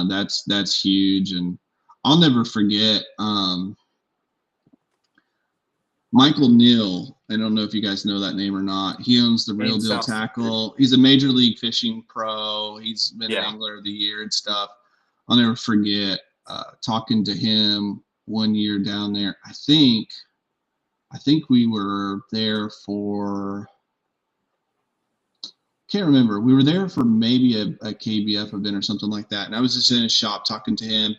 That's huge. And I'll never forget. Michael Neal, I don't know if you guys know that name or not. He owns the Real Name Deal sounds familiar. Tackle. He's a major league fishing pro. He's been an Yeah. angler of the year and stuff. I'll never forget talking to him one year down there. I think we were there for, can't remember. We were there for maybe a KBF event or something like that. And I was just in his shop talking to him.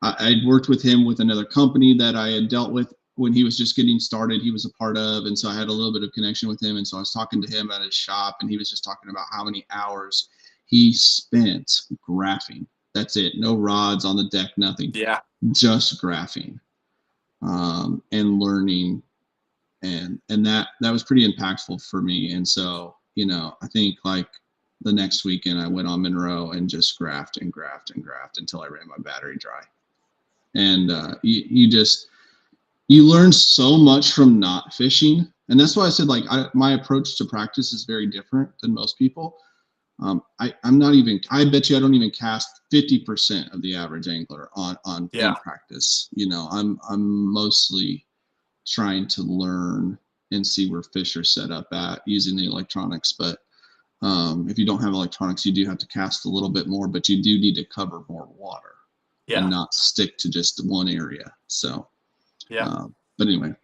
I'd worked with him with another company that I had dealt with when he was just getting started. He was a part of, and so I had a little bit of connection with him. And so I was talking to him at his shop, and he was just talking about how many hours he spent graphing. That's it. No rods on the deck, nothing. Yeah. Just graphing, and learning, and that was pretty impactful for me. And so I think like the next weekend I went on Monroe and just graphed and graphed and graphed until I ran my battery dry. And you learn so much from not fishing. And that's why I said, like, my approach to practice is very different than most people. I'm not even, I bet you I don't even cast 50% of the average angler on Yeah. in practice. I'm mostly trying to learn and see where fish are set up at using the electronics. But if you don't have electronics, you do have to cast a little bit more, but you do need to cover more water and Yeah. not stick to just one area. So, Yeah. but anyway,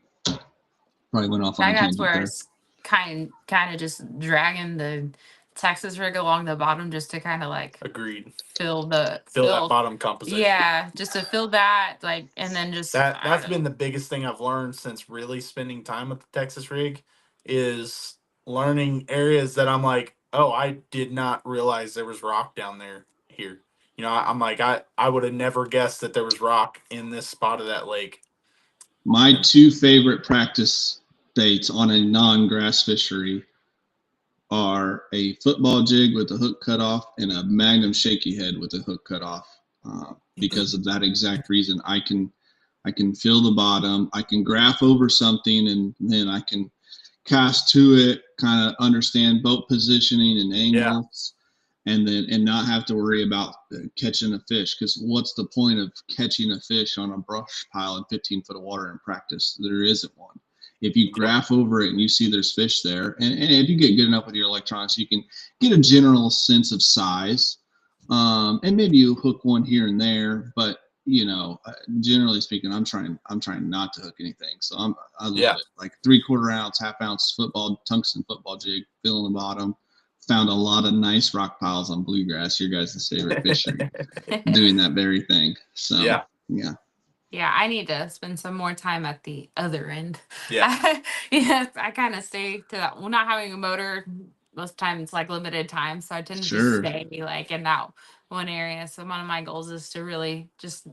probably went off on a That's tangent where there. it's kind of just dragging the Texas rig along the bottom just to kind of like Agreed. fill That bottom composition. yeah, just to fill that, like, and then just That's been the biggest thing I've learned since really spending time with the Texas rig is learning areas that I'm like, oh, I did not realize there was rock down there here. I'm like, I would have never guessed that there was rock in this spot of that lake. My two favorite practice baits on a non-grass fishery are a football jig with a hook cut off and a Magnum shaky head with a hook cut off. Because of that exact reason, I can feel the bottom. I can graph over something, and then I can cast to it, kind of understand boat positioning and angles, and not have to worry about catching a fish. Because what's the point of catching a fish on a brush pile in 15 foot of water in practice? There isn't one. If you graph over it and you see there's fish there, and if you get good enough with your electronics, you can get a general sense of size, and maybe you hook one here and there. But generally speaking, I'm trying not to hook anything. So I love it. Like 3/4 ounce, half ounce tungsten football jig, filling the bottom. Found a lot of nice rock piles on bluegrass, your guys' favorite fishery, doing that very thing. So yeah. Yeah, I need to spend some more time at the other end. Yeah. Yes, I kind of stay to that. Well, not having a motor, most times it's like limited time, so I tend to just stay like in that one area. So one of my goals is to really just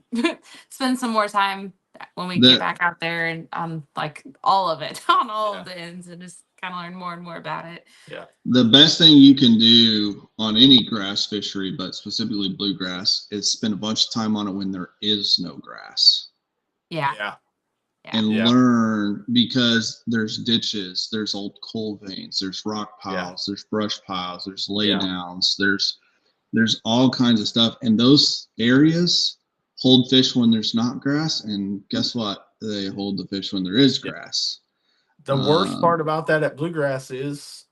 spend some more time when we get back out there and like all of it on all of the ends, and just kind of learn more and more about it. Yeah. The best thing you can do on any grass fishery, but specifically bluegrass, is spend a bunch of time on it when there is no grass. Yeah. And learn, because there's ditches, there's old coal veins, there's rock piles, there's brush piles, there's laydowns, there's all kinds of stuff. And those areas hold fish when there's not grass. And guess what? They hold the fish when there is grass. The worst part about that at bluegrass is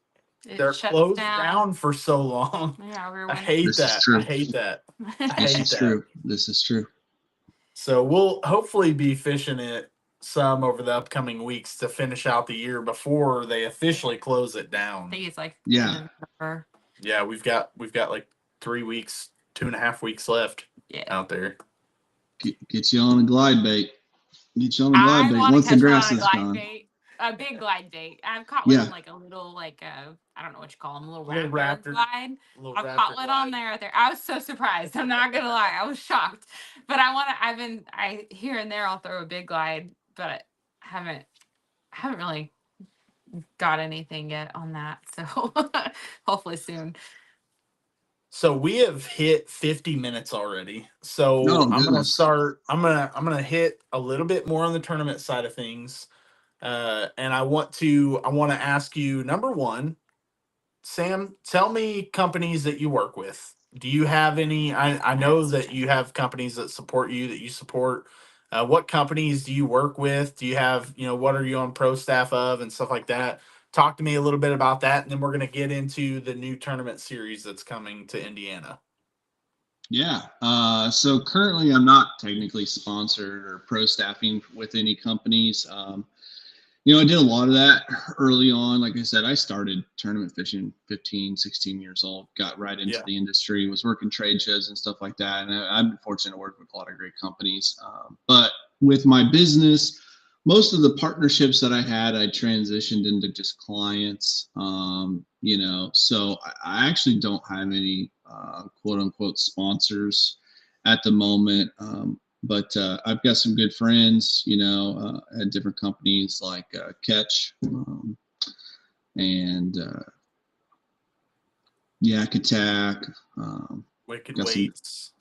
they're closed down for so long. Yeah, I hate that. I hate that. This is true. This is true. So we'll hopefully be fishing it some over the upcoming weeks to finish out the year before they officially close it down. I think it's like November. Yeah, we've got like 3 weeks, 2.5 weeks left out there. Get you on a glide bait. Get you on a glide bait once the grass is gone. A big glide bait. I've caught one on like a little, like I don't know what you call them, a little raptor glide. I've caught one on there. I was so surprised. I'm not gonna lie, I was shocked. But I here and there I'll throw a big glide, but I haven't really got anything yet on that. So hopefully soon. So we have hit 50 minutes already. So I'm gonna hit a little bit more on the tournament side of things. And I want to ask you, number one, Sam, tell me companies that you work with. Do you have any? I know that you have companies that support you, that you support. What companies do you work with? Do you have, what are you on pro staff of and stuff like that? Talk to me a little bit about that, and then we're going to get into the new tournament series that's coming to Indiana. Yeah. So currently I'm not technically sponsored or pro staffing with any companies. I did a lot of that early on. Like I said, I started tournament fishing 15, 16 years old, got right into the industry, was working trade shows and stuff like that. And I've been fortunate to work with a lot of great companies. But with my business, most of the partnerships that I had, I transitioned into just clients, so I actually don't have any quote unquote sponsors at the moment. But I've got some good friends, at different companies like Catch and Yak Attack. Wicked Weights.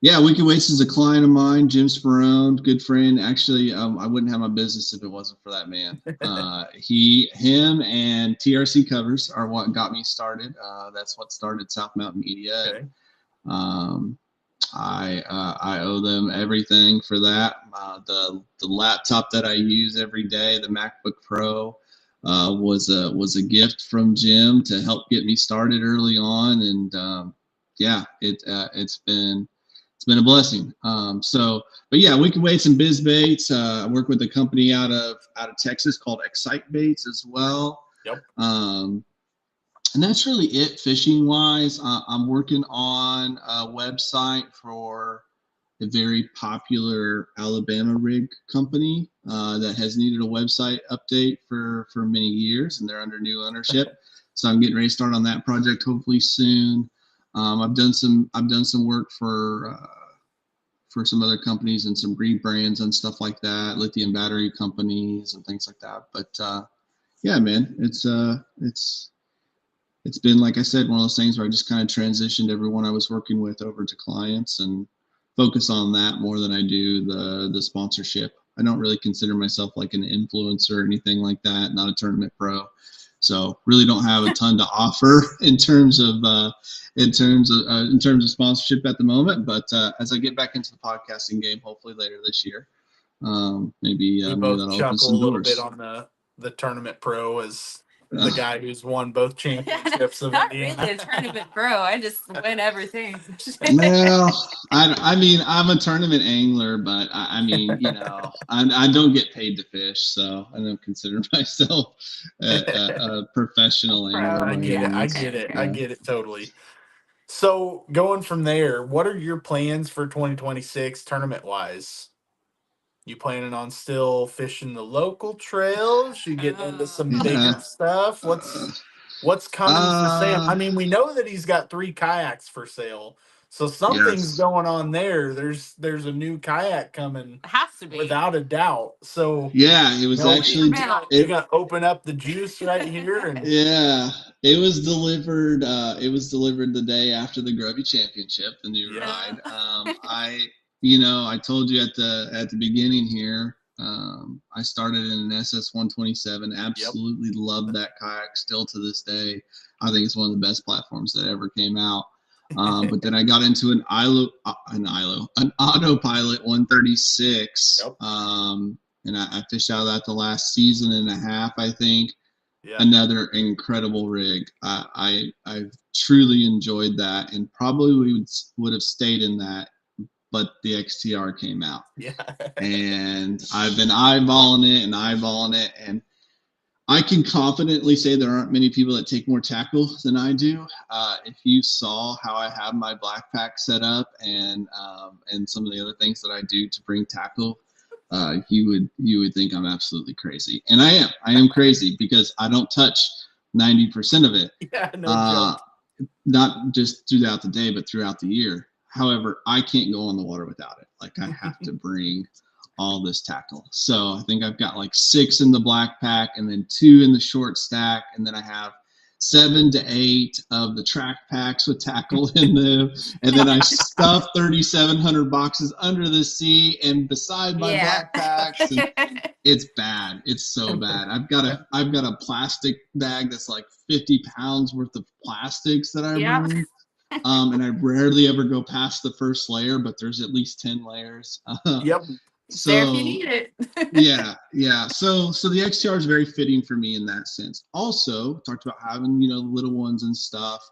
Wicked Weights is a client of mine, Jim Sperone, good friend. Actually, I wouldn't have my business if it wasn't for that man. Him and TRC Covers are what got me started. That's what started South Mountain Media. Okay. I owe them everything for that. The laptop that I use every day, the MacBook Pro, was a gift from Jim to help get me started early on, and it's been a blessing. Wicked Weights and Biz Baits. I work with a company out of Texas called Excite Baits as well. Yep. And that's really it fishing wise. I'm working on a website for a very popular Alabama rig company that has needed a website update for many years, and they're under new ownership. So I'm getting ready to start on that project hopefully soon. I've done some work for some other companies and some rebrands and stuff like that, lithium battery companies and things like that. But yeah, man, it's been, like I said, one of those things where I just kind of transitioned everyone I was working with over to clients and focus on that more than I do the sponsorship. I don't really consider myself like an influencer or anything like that. Not a tournament pro, so really don't have a ton to offer in terms of sponsorship at the moment. But as I get back into the podcasting game, hopefully later this year, maybe We maybe both that'll open chuckle some a little bit doors. on the tournament pro as the guy who's won both championships of Not Indiana. really a tournament pro. I just win everything. Well, I mean, I'm a tournament angler, but I mean, I don't get paid to fish, so I don't consider myself a professional angler. I by get it. any I means. get it. I Yeah. get it totally. So going from there, what are your plans for 2026 tournament wise? You planning on still fishing the local trails? You getting into some bigger Yeah. stuff? What's coming for sale? Uh, I mean, we know that he's got 3 kayaks for sale. So something's yes. going on there. There's a new kayak coming It has to be. without a doubt. So Yeah, it was actually you gonna open up the juice right here and yeah, it was delivered. It was delivered the day after the Grubby Championship, the new Yeah. ride. I told you at the beginning here. I started in an SS 127. Absolutely love that kayak still to this day. I think it's one of the best platforms that ever came out. But then I got into an autopilot 136. Yep. And I fished out of that the last season and a half, I think. Yeah. Another incredible rig. I truly enjoyed that, and probably would have stayed in that, but the XTR came out. Yeah. And I've been eyeballing it, and I can confidently say there aren't many people that take more tackle than I do. If you saw how I have my black pack set up and some of the other things that I do to bring tackle, you would think I'm absolutely crazy, and I am crazy because I don't touch 90% of it. Yeah, no joke. Not just throughout the day, but throughout the year. However, I can't go on the water without it. Like, I have to bring all this tackle. So I think I've got like 6 in the black pack and then 2 in the short stack, and then I have 7 to 8 of the track packs with tackle in them, and then I stuff 3,700 boxes under the sea and beside my black packs. And it's bad. It's so bad. I've got a plastic bag that's like 50 pounds worth of plastics that I bring. And I rarely ever go past the first layer, but there's at least 10 layers. Yep. So there if you need it. yeah. So the XTR is very fitting for me in that sense. Also, talked about having little ones and stuff.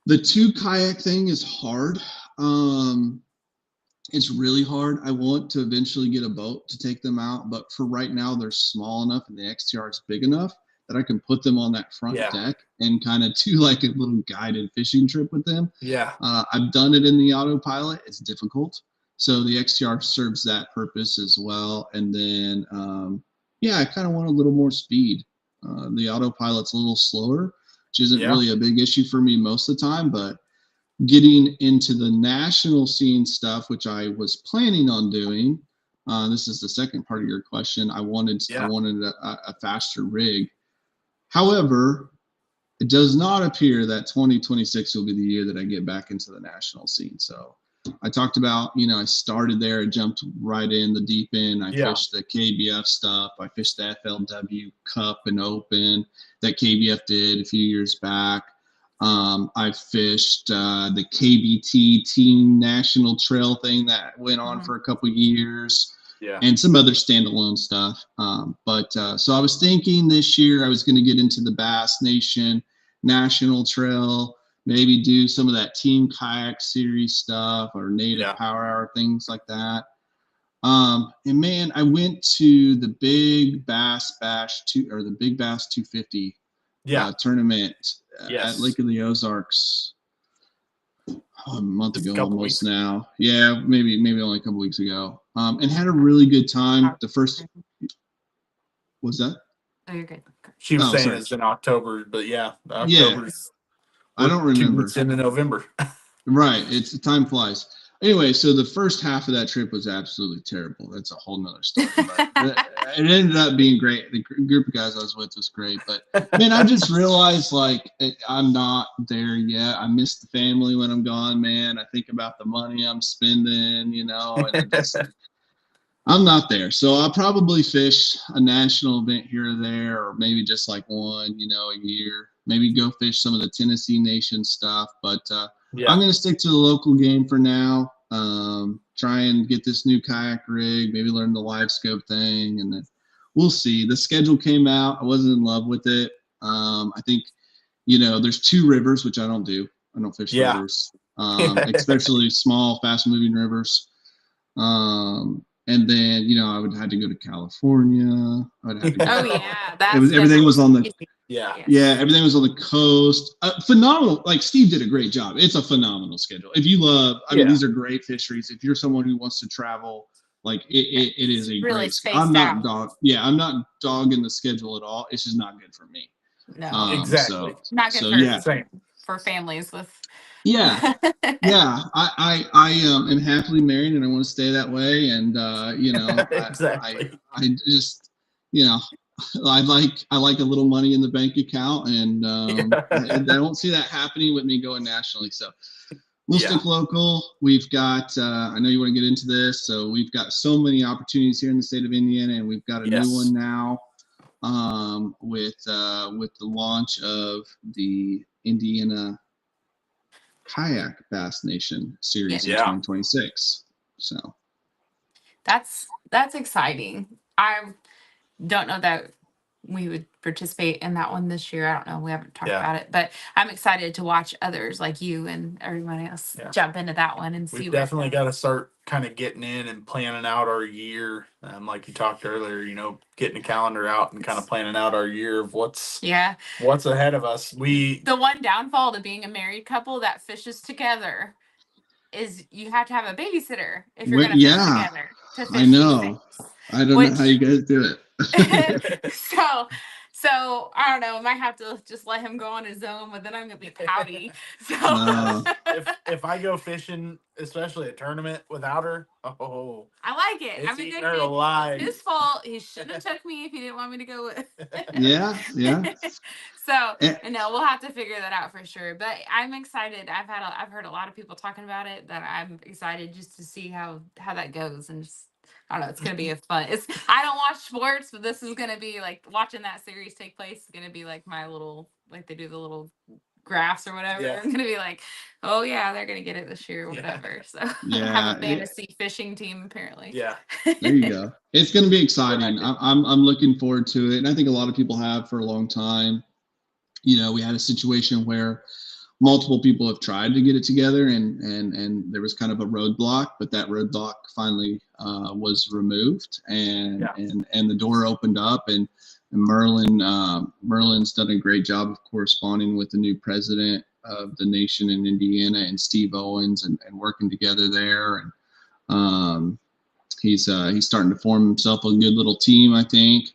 The 2 kayak thing is hard. It's really hard. I want to eventually get a boat to take them out, but for right now, they're small enough and the XTR is big enough that I can put them on that front deck and kind of do like a little guided fishing trip with them. Yeah. I've done it in the autopilot. It's difficult. So the XTR serves that purpose as well. And then, I kind of want a little more speed. The autopilot's a little slower, which isn't really a big issue for me most of the time, but getting into the national scene stuff, which I was planning on doing. This is the second part of your question. I wanted a faster rig. However, it does not appear that 2026 will be the year that I get back into the national scene. So I talked about, I started there, I jumped right in the deep end. I fished the KBF stuff. I fished the FLW Cup and Open that KBF did a few years back. I fished the KBT Team National Trail thing that went on for a couple years. Yeah. And some other standalone stuff. So I was thinking this year I was going to get into the Bass Nation National Trail, maybe do some of that Team Kayak Series stuff or Native Power Hour, things like that. And man, I went to the Big Bass Bash the Big Bass 250 tournament at Lake of the Ozarks a month ago almost now. Yeah, maybe only a couple weeks ago. And had a really good time. The first, what's that? Oh, you're good. She was saying it's in October, but October's I don't remember. 2 weeks into November. Right. Time flies. Anyway, so the first half of that trip was absolutely terrible. That's a whole nother story. But it ended up being great. The group of guys I was with was great. But man, I just realized like I'm not there yet. I miss the family when I'm gone, man. I think about the money I'm spending, and I'm not there. So I'll probably fish a national event here or there, or maybe just like one, a year. Maybe go fish some of the Tennessee Nation stuff. But I'm going to stick to the local game for now. Try and get this new kayak rig, maybe learn the live scope thing, and then we'll see. The schedule came out. I wasn't in love with it. I think, there's 2 rivers, which I don't do. I don't fish rivers, especially small, fast-moving rivers. And then, I would have to go to California. I would have to go. Oh yeah, everything was on the Yeah, everything was on the coast. Phenomenal. Like Steve did a great job. It's a phenomenal schedule. If you love, I mean, these are great fisheries. If you're someone who wants to travel, like it is a really great. I'm not I'm not dogging the schedule at all. It's just not good for me. No, exactly. Not good for families with. Yeah. I am happily married and I want to stay that way. And exactly. I just I like a little money in the bank account, and I don't see that happening with me going nationally. So we'll stick local. We've got I know you want to get into this, so we've got so many opportunities here in the state of Indiana, and we've got a new one now with the launch of the Indiana Kayak Bass Nation series in 2026. So that's exciting. I don't know that we would participate in that one this year. I don't know. We haven't talked about it, but I'm excited to watch others like you and everybody else jump into that one and see. We've definitely got to start kind of getting in and planning out our year. Like you talked earlier, getting a calendar out and kind of planning out our year of what's ahead of us. The one downfall to being a married couple that fishes together is you have to have a babysitter if you're going to fish together. To fish I know. I don't know how you guys do it. So I don't know. I might have to just let him go on his own, but then I'm gonna be pouty. So if I go fishing, especially a tournament without her, I like it. I'm a good alive. It's his fault. He shouldn't have took me if he didn't want me to go with. Yeah. So no, we'll have to figure that out for sure. But I'm excited. I've heard a lot of people talking about it. That I'm excited just to see how that goes, and just. I don't know. It's gonna be I don't watch sports, but this is gonna be like watching that series take place. Is gonna be like my little, like they do the little graphs or whatever. Yeah. I'm gonna be like, oh yeah, they're gonna get it this year or whatever. So I have a fantasy fishing team apparently. Yeah. There you go. It's gonna be exciting. I'm looking forward to it, and I think a lot of people have for a long time. We had a situation where multiple people have tried to get it together, and there was kind of a roadblock, but that roadblock finally was removed, and the door opened up, and Merlin's done a great job of corresponding with the new president of the nation in Indiana, and Steve Owens, and working together there, and he's starting to form himself a good little team, I think.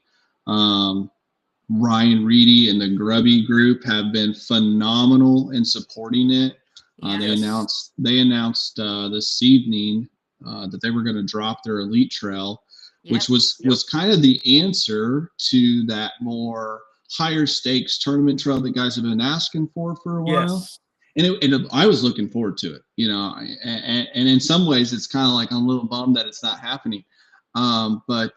Ryan Reedy and the Grubby group have been phenomenal in supporting it. Yes. They announced this evening that they were going to drop their Elite Trail, which was kind of the answer to that more higher stakes tournament trail that guys have been asking for a while. Yes. And I was looking forward to it, and in some ways it's kind of like I'm a little bummed that it's not happening. But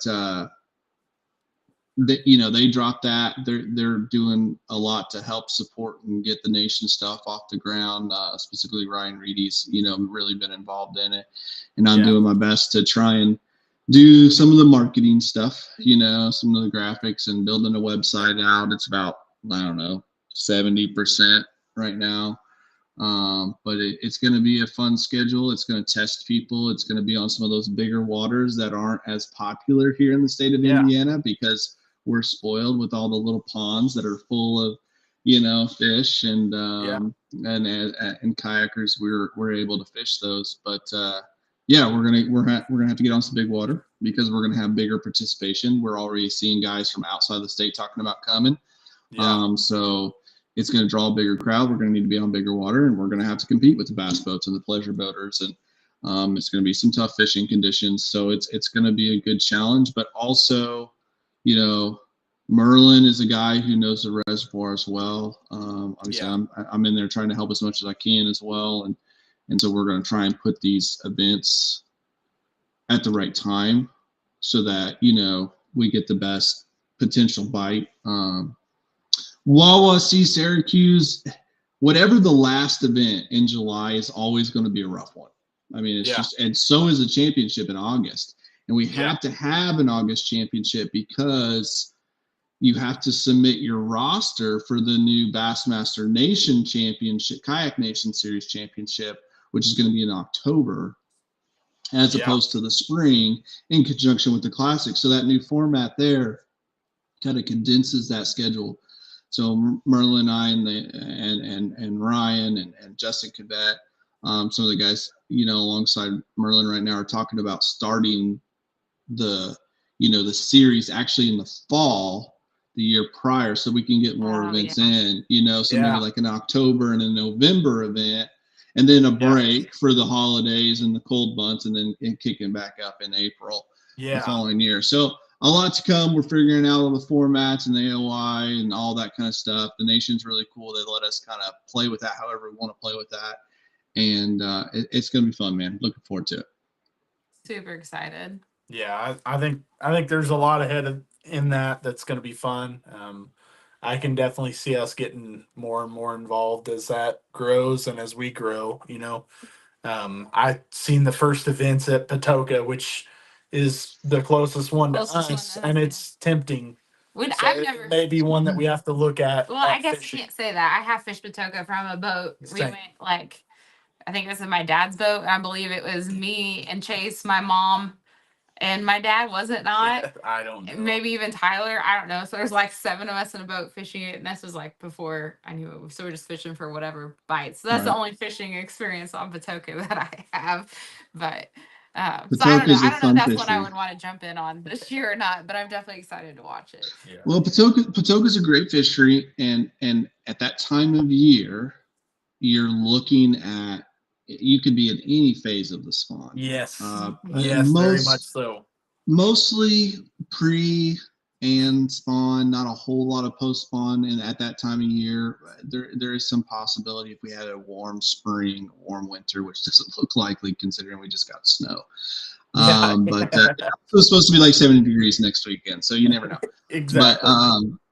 they dropped that. They're doing a lot to help support and get the nation stuff off the ground. Specifically, Ryan Reedy's really been involved in it, and I'm doing my best to try and do some of the marketing stuff. Some of the graphics and building a website out. It's about 70% right now. But it's going to be a fun schedule. It's going to test people. It's going to be on some of those bigger waters that aren't as popular here in the state of Indiana, because we're spoiled with all the little ponds that are full of, fish, and kayakers. We're able to fish those, but we're gonna have to get on some big water, because we're gonna have bigger participation. We're already seeing guys from outside the state talking about coming. So it's going to draw a bigger crowd. We're going to need to be on bigger water, and we're going to have to compete with the bass boats and the pleasure boaters. And it's going to be some tough fishing conditions. So it's going to be a good challenge. But also, you know, Merlin is a guy who knows the reservoir as well. Obviously, I'm in there trying to help as much as I can as well. And so we're going to try and put these events at the right time so that, you know, we get the best potential bite. Wawa C Syracuse, whatever the last event in July is always going to be a rough one. I mean, it's just, and so is a championship in August. And we have to have an August championship because you have to submit your roster for the new Bassmaster Nation Championship, Kayak Nation Series Championship, which is going to be in October, as opposed to the spring in conjunction with the Classic. So that new format there kind of condenses that schedule. So Merlin and I and Ryan and Justin Cadet, some of the guys, you know, alongside Merlin right now are talking about starting the, you know, the series actually in the fall, the year prior, so we can get more events in, you know, so maybe like an October and a November event, and then a break for the holidays and the cold months, and then kicking back up in April the following year. So a lot to come. We're figuring out all the formats and the AOI and all that kind of stuff. The Nation's really cool. They let us kind of play with that however we want to play with that. And it's going to be fun, man. Looking forward to it. Super excited. Yeah, I think there's a lot ahead in that's going to be fun. I can definitely see us getting more and more involved as that grows and as we grow. You know, I've seen the first events at Patoka, which is the closest one to us, and it's tempting. So I've never maybe one that we have to look at. Well, I guess you can't say that. I have fished Patoka from a boat. We went like, I think this is my dad's boat. I believe it was me and Chase, my mom, and my dad wasn't not. I don't know. Maybe even Tyler. I don't know. So there's like 7 of us in a boat fishing it, and this was like before I knew it. So we're just fishing for whatever bites. So that's the only fishing experience on Patoka that I have. But so I don't know. I don't know if that's what I would want to jump in on this year or not, but I'm definitely excited to watch it. Yeah. Well, Patoka's a great fishery, and at that time of year, you're looking at, you could be in any phase of the spawn. Yes, yes, very much so. Mostly pre and spawn, not a whole lot of post spawn. And at that time of year, there is some possibility if we had a warm spring, warm winter, which doesn't look likely considering we just got snow. But it was supposed to be like 70 degrees next weekend, so you never know. Exactly.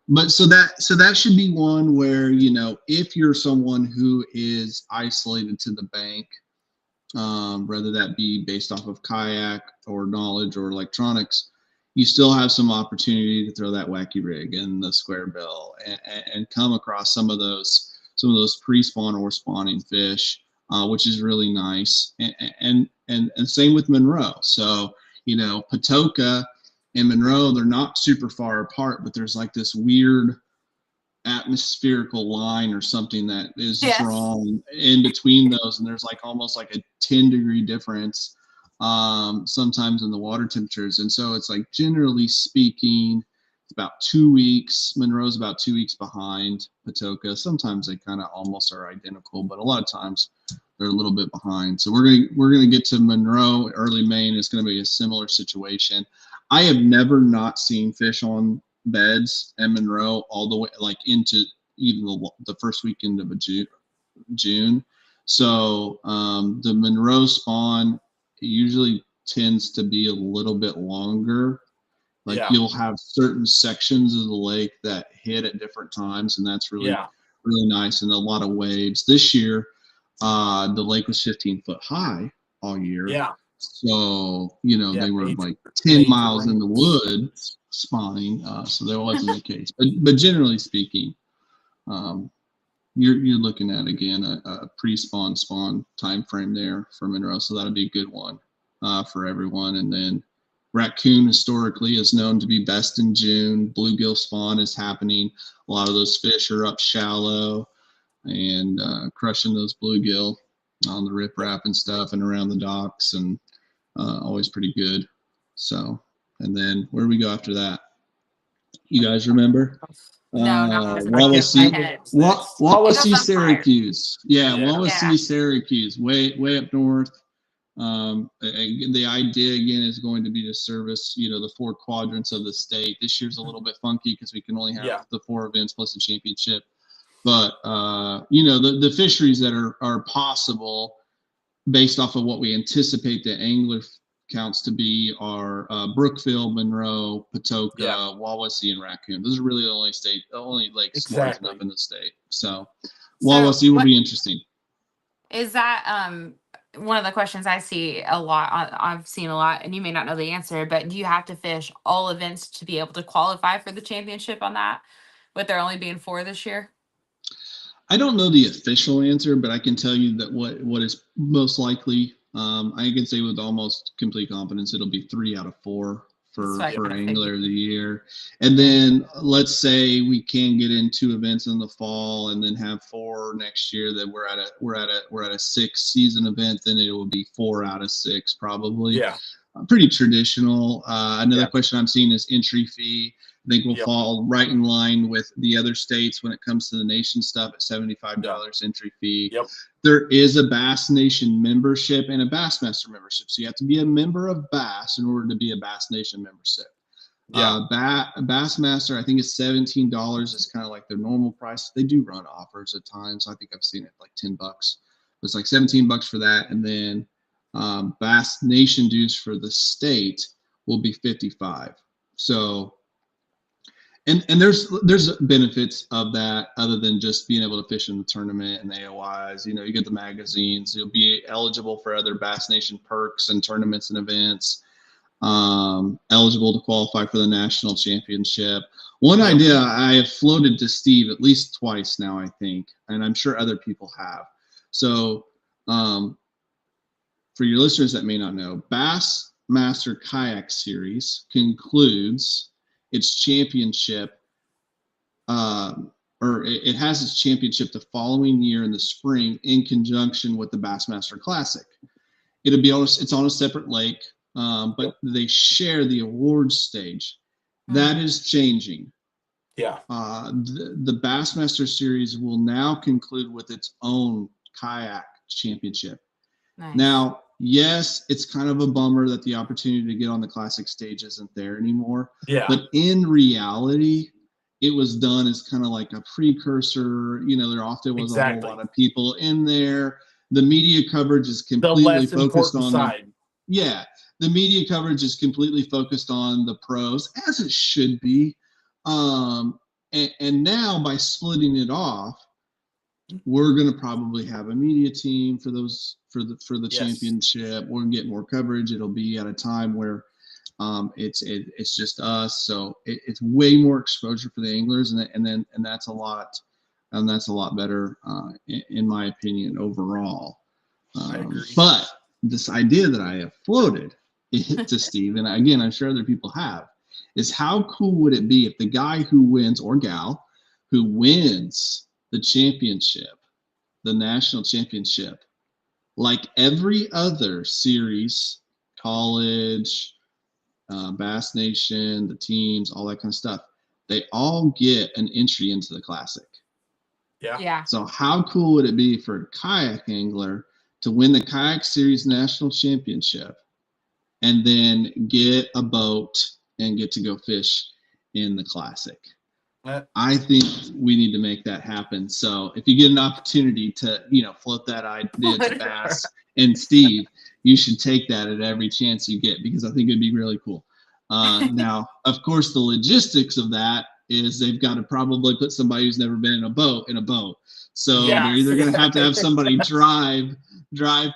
But so that should be one where, you know, if you're someone who is isolated to the bank, whether that be based off of kayak or knowledge or electronics, you still have some opportunity to throw that wacky rig and the square bill and come across some of those pre-spawn or spawning fish, which is really nice. And same with Monroe. So, you know, Patoka and Monroe, they're not super far apart, but there's like this weird atmospherical line or something that is drawn in between those, and there's like almost like a 10-degree difference sometimes in the water temperatures. And so it's like, generally speaking, it's about 2 weeks. Monroe's about 2 weeks behind Patoka. Sometimes they kind of almost are identical, but a lot of times they're a little bit behind. So we're gonna get to Monroe early May, and it's gonna be a similar situation. I have never not seen fish on beds and Monroe all the way like into even the first weekend of June. So the Monroe spawn usually tends to be a little bit longer. Like you'll have certain sections of the lake that hit at different times, and that's really nice, and a lot of waves. This year, the lake was 15 foot high all year. Yeah. So, you know, they were like 10 miles in the woods spawning. So that wasn't the case. But generally speaking, you're looking at, again, a pre-spawn spawn time frame there for Monroe. So that'll be a good one for everyone. And then raccoon historically is known to be best in June. Bluegill spawn is happening. A lot of those fish are up shallow and crushing those bluegill on the riprap and stuff and around the docks, and always pretty good. So, and then where do we go after that? You guys remember? No, not as a top of my Wawasee, head. Wawasee, Up higher. Syracuse. Yeah, Yeah. Wawasee, Syracuse, way up north. The idea again is going to be to service, the 4 quadrants of the state. This year's a little bit funky because we can only have the 4 events plus a championship. But the fisheries that are possible based off of what we anticipate the angler counts to be are Brookfield, Monroe, Patoka, Wawasee, and Raccoon. Those are really the only lakes large enough in the state. So Wawasee will be interesting. Is that one of the questions I see a lot? I've seen a lot, and you may not know the answer, but do you have to fish all events to be able to qualify for the championship on that, with there only being 4 this year? I don't know the official answer, but I can tell you that what is most likely, I can say with almost complete confidence, it'll be 3 out of 4 for Angler of the Year. And then let's say we can get in 2 events in the fall and then have 4 next year, that we're at a 6 season event, then it will be 4 out of 6 probably. Yeah. Pretty traditional. Another question I'm seeing is entry fee. I think we'll fall right in line with the other states when it comes to the nation stuff at $75 entry fee. Yep. There is a Bass Nation membership and a Bassmaster membership. So you have to be a member of Bass in order to be a Bass Nation membership. Yeah. Bassmaster, I think it's $17. It's kind of like their normal price. They do run offers at times. I think I've seen it like $10. It's like $17 for that. And then Bass Nation dues for the state will be $55. So and there's benefits of that other than just being able to fish in the tournament and the AOIs. You get the magazines. You'll be eligible for other Bass Nation perks and tournaments and events. Eligible to qualify for the national championship. One idea I have floated to Steve at least twice now, I think, and I'm sure other people have. So for your listeners that may not know, Bassmaster Kayak Series concludes its championship, or it has its championship the following year in the spring in conjunction with the Bassmaster Classic. It's on a separate lake, but they share the awards stage. That is changing. Yeah. The Bassmaster Series will now conclude with its own kayak championship. Nice. Now, yes, it's kind of a bummer that the opportunity to get on the classic stage isn't there anymore. Yeah. But in reality, it was done as kind of like a precursor. There often was a whole lot of people in there. The media coverage is completely focused on the media coverage is completely focused on the pros, as it should be. And now by splitting it off, we're going to probably have a media team for the championship. We're going to get more coverage. It'll be at a time where it's just us, so it's way more exposure for the anglers, and that's a lot better in my opinion overall. I agree. But this idea that I have floated to Steve, and again I'm sure other people have, is how cool would it be if the guy who wins, or gal who wins the championship, the national championship, like every other series, college, Bass Nation, the teams, all that kind of stuff, they all get an entry into the classic. Yeah. So how cool would it be for a kayak angler to win the Kayak Series National Championship and then get a boat and get to go fish in the classic? I think we need to make that happen. So if you get an opportunity to, float that idea to Bass and Steve, you should take that at every chance you get, because I think it'd be really cool. Now, of course, the logistics of that is they've got to probably put somebody who's never been in a boat. So they're either going to have somebody drive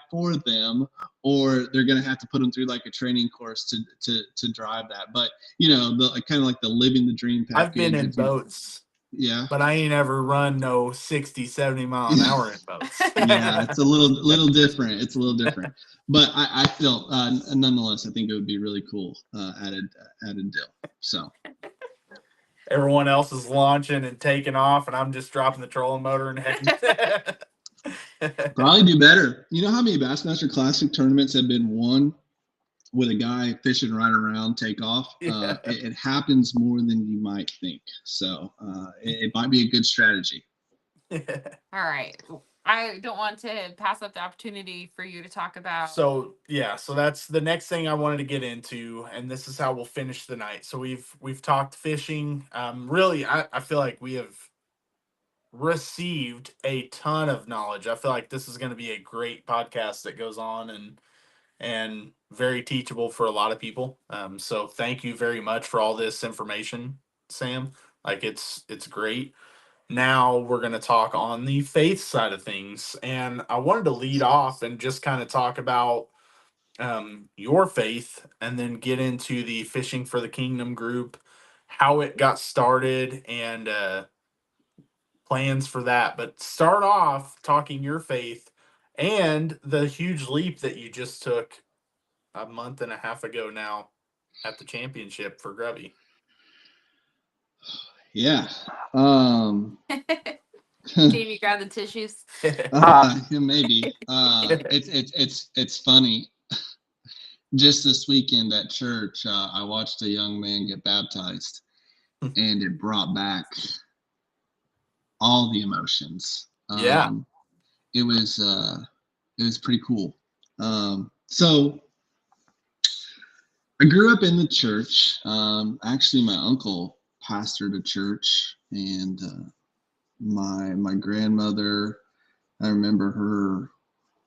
for them, or they're going to have to put them through like a training course to drive that. But the kind of like the living the dream package. I've been in boats. Yeah. But I ain't ever run no 60, 70 mile an hour in boats. Yeah, it's a little different. It's a little different. But I feel nonetheless, I think it would be really cool added deal. So everyone else is launching and taking off, and I'm just dropping the trolling motor and heading. Probably do better. You know how many Bassmaster Classic tournaments have been won with a guy fishing right around takeoff. Yeah. It happens more than you might think. So it might be a good strategy. All right. I don't want to pass up the opportunity for you to talk about. So that's the next thing I wanted to get into, and this is how we'll finish the night. So we've talked fishing. Really, I feel like we have received a ton of knowledge. I feel like this is going to be a great podcast that goes on and very teachable for a lot of people. So thank you very much for all this information, Sam. Like it's great. Now we're going to talk on the faith side of things, and I wanted to lead off and just kind of talk about your faith, and then get into the Fishing for the Kingdom group, how it got started, and plans for that. But start off talking your faith and the huge leap that you just took a month and a half ago now at the championship for Grubby. Yeah. Jamie, grab the tissues. Maybe. It's funny. Just this weekend at church, I watched a young man get baptized, and it brought back all the emotions. Yeah. It was pretty cool. So I grew up in the church. Actually, my uncle pastored a church, and my grandmother, I remember her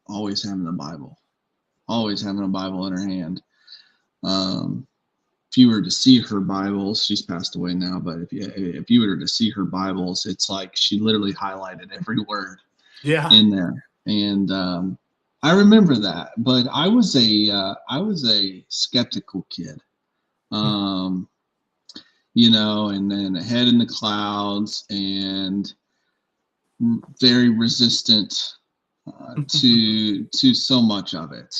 always having a Bible in her hand. If you were to see her Bibles, she's passed away now, but if you were to see her Bibles, it's like she literally highlighted every word in there. And I remember that, but I was a skeptical kid. And then a head in the clouds and very resistant to so much of it.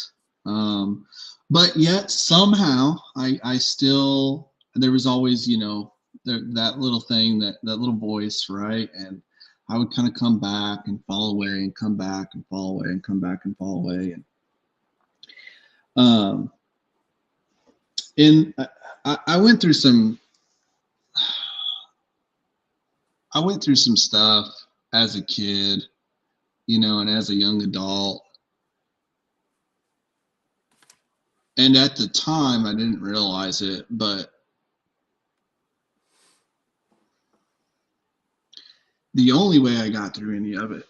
But yet somehow I still, there was always, that little thing, that little voice, right? And I would kind of come back and fall away and come back and fall away and come back and fall away. And I went through some stuff as a kid, and as a young adult. And at the time, I didn't realize it, but the only way I got through any of it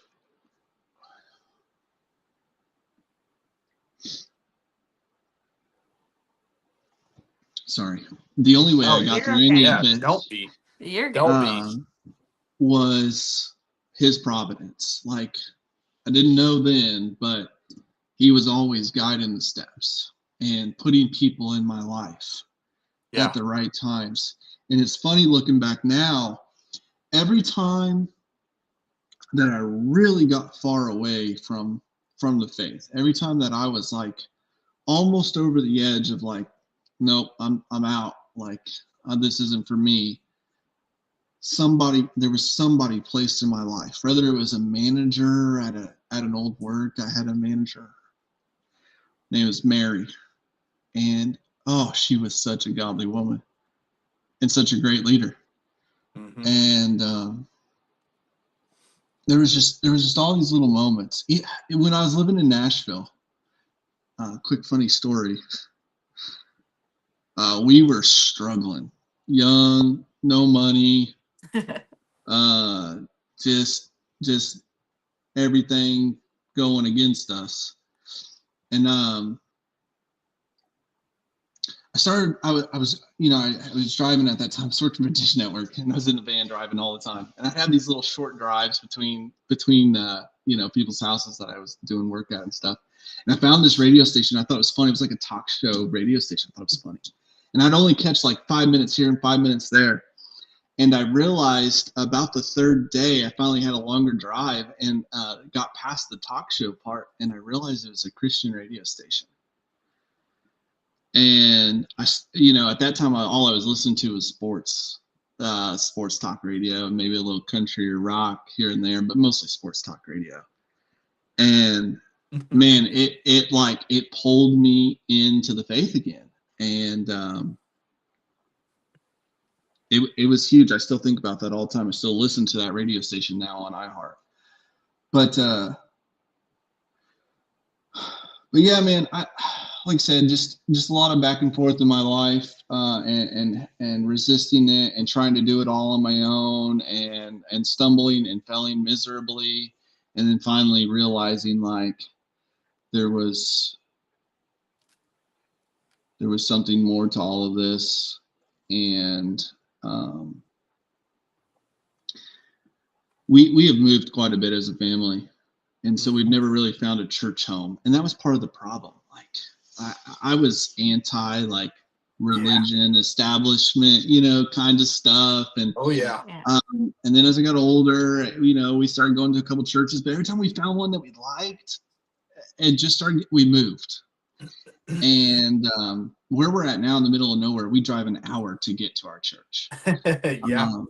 the only way I got through any of it was his providence. Like, I didn't know then, but he was always guiding the steps and putting people in my life at the right times. And it's funny looking back now, every time that I really got far away from the faith, every time that I was like almost over the edge of like, nope, I'm out, like this isn't for me, there was somebody placed in my life, whether it was a manager at an old work. I had a manager, her name was Mary, and she was such a godly woman and such a great leader. Mm-hmm. And there was just all these little moments. When I was living in Nashville, quick funny story, we were struggling, young, no money, just everything going against us. And I was driving at that time. I was working for Dish Network, and I was in the van driving all the time. And I had these little short drives between people's houses that I was doing work at and stuff. And I found this radio station. I thought it was funny. It was like a talk show radio station. I thought it was funny. And I'd only catch like 5 minutes here and 5 minutes there. And I realized about the third day, I finally had a longer drive and got past the talk show part. And I realized it was a Christian radio station. And at that time, all I was listening to was sports talk radio, and maybe a little country or rock here and there, but mostly sports talk radio. And man, it pulled me into the faith again. And it was huge. I still think about that all the time. I still listen to that radio station now on iHeart. But yeah, man, like I said, just a lot of back and forth in my life, and resisting it and trying to do it all on my own, and stumbling and failing miserably, and then finally realizing like there was something more to all of this. And we have moved quite a bit as a family, and so we've never really found a church home, and that was part of the problem. Like I was anti like religion, establishment, kind of stuff. And Oh yeah. and then as I got older, we started going to a couple churches, but every time we found one that we liked, we moved. And where we're at now, in the middle of nowhere, we drive an hour to get to our church. Yeah.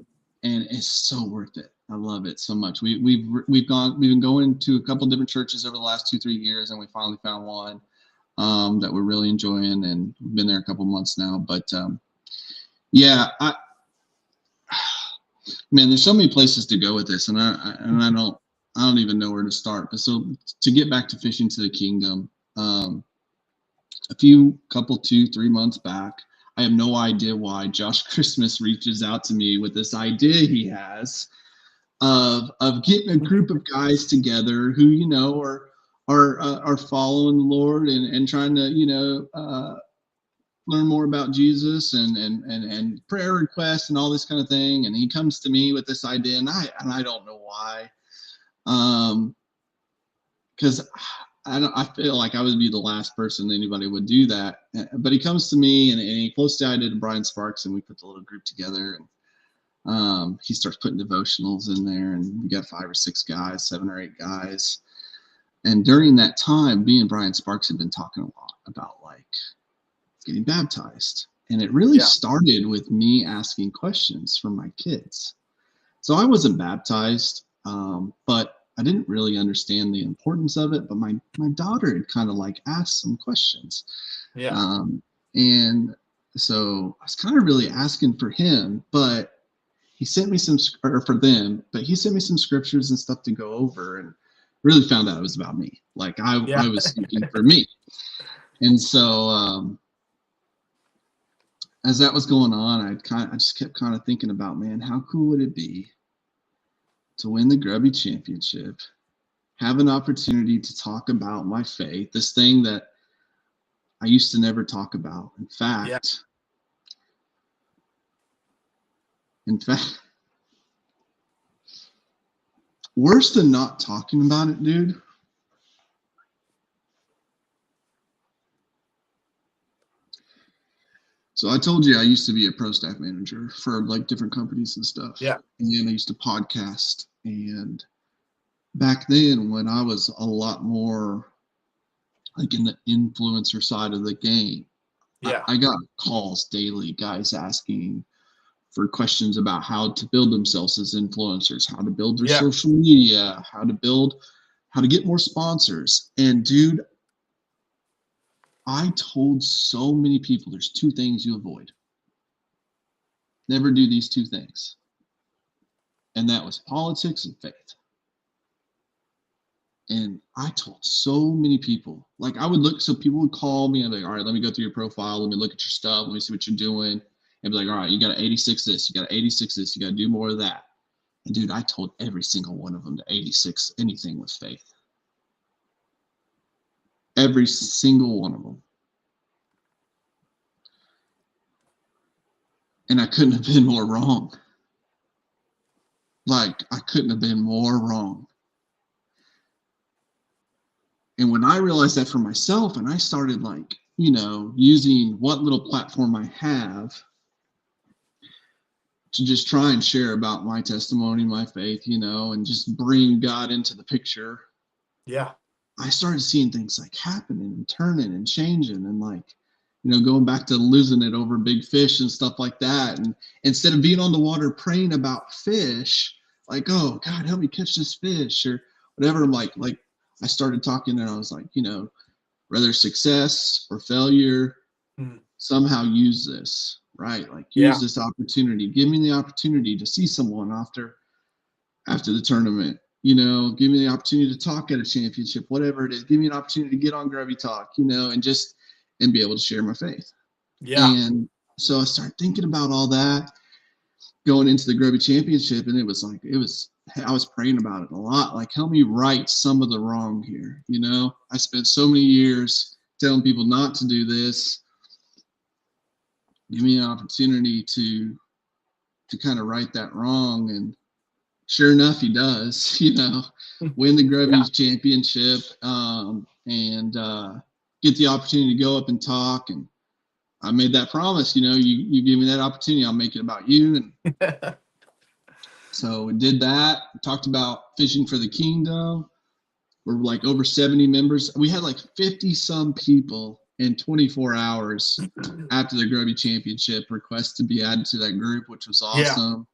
And it's so worth it. I love it so much. We've been going to a couple different churches over the last 2-3 years, and we finally found one that we're really enjoying, and we've been there a couple months now. But yeah, man, there's so many places to go with this, and I don't even know where to start. But so to get back to Fishing to the Kingdom, a 2-3 months back, I have no idea why Josh Christmas reaches out to me with this idea he has of getting a group of guys together who are following the Lord and trying to learn more about Jesus and prayer requests and all this kind of thing. And he comes to me with this idea, and I don't know why, because I feel like I would be the last person anybody would do that. But he comes to me, and he posted I did Brian Sparks, and we put the little group together, and he starts putting devotionals in there, and we got 5 or 6 guys, 7 or 8 guys. And during that time, me and Brian Sparks had been talking a lot about like getting baptized. And it really started with me asking questions from my kids. So I wasn't baptized, but I didn't really understand the importance of it. But my daughter had kind of like asked some questions. Yeah. And so I was kind of really asking for him, but he sent me he sent me some scriptures and stuff to go over, and really found out it was about me. Like I was speaking for me. And so as that was going on, I just kept kind of thinking about, man, how cool would it be to win the Grubby Championship, have an opportunity to talk about my faith, this thing that I used to never talk about. In fact, worse than not talking about it, dude. So I told you I used to be a pro staff manager for like different companies and stuff. Yeah. And then I used to podcast. And back then, when I was a lot more like in the influencer side of the game, I got calls daily, guys asking for questions about how to build themselves as influencers, how to build their social media, how to get more sponsors. And dude, I told so many people there's 2 things you avoid. Never do these 2 things. And that was politics and faith. And I told so many people, like I would look, so people would call me and be like, all right, let me go through your profile. Let me look at your stuff. Let me see what you're doing. And be like, all right, you got to 86 this, you got to 86 this, you got to do more of that. And dude, I told every single one of them to 86 anything with faith. Every single one of them. And I couldn't have been more wrong. Like, I couldn't have been more wrong. And when I realized that for myself, and I started like, using what little platform I have to just try and share about my testimony, my faith, and just bring God into the picture. Yeah. I started seeing things like happening and turning and changing, and like, going back to losing it over big fish and stuff like that. And instead of being on the water praying about fish, like, oh God, help me catch this fish or whatever, I'm like, I started talking and I was like, whether success or failure, somehow use this, right? Like use this opportunity. Give me the opportunity to see someone after the tournament. Give me the opportunity to talk at a championship, whatever it is. Give me an opportunity to get on Grubby Talk, and be able to share my faith. Yeah. And so I started thinking about all that going into the Grubby Championship, and I was praying about it a lot. Like, help me right some of the wrong here. I spent so many years telling people not to do this. Give me an opportunity to kind of right that wrong. And sure enough, he does, win the Grubby Championship, and get the opportunity to go up and talk. And I made that promise, you give me that opportunity, I'll make it about you. And so we did that. We talked about fishing for the kingdom. We're like over 70 members. We had like 50 some people in 24 hours after the Grubby Championship request to be added to that group, which was awesome.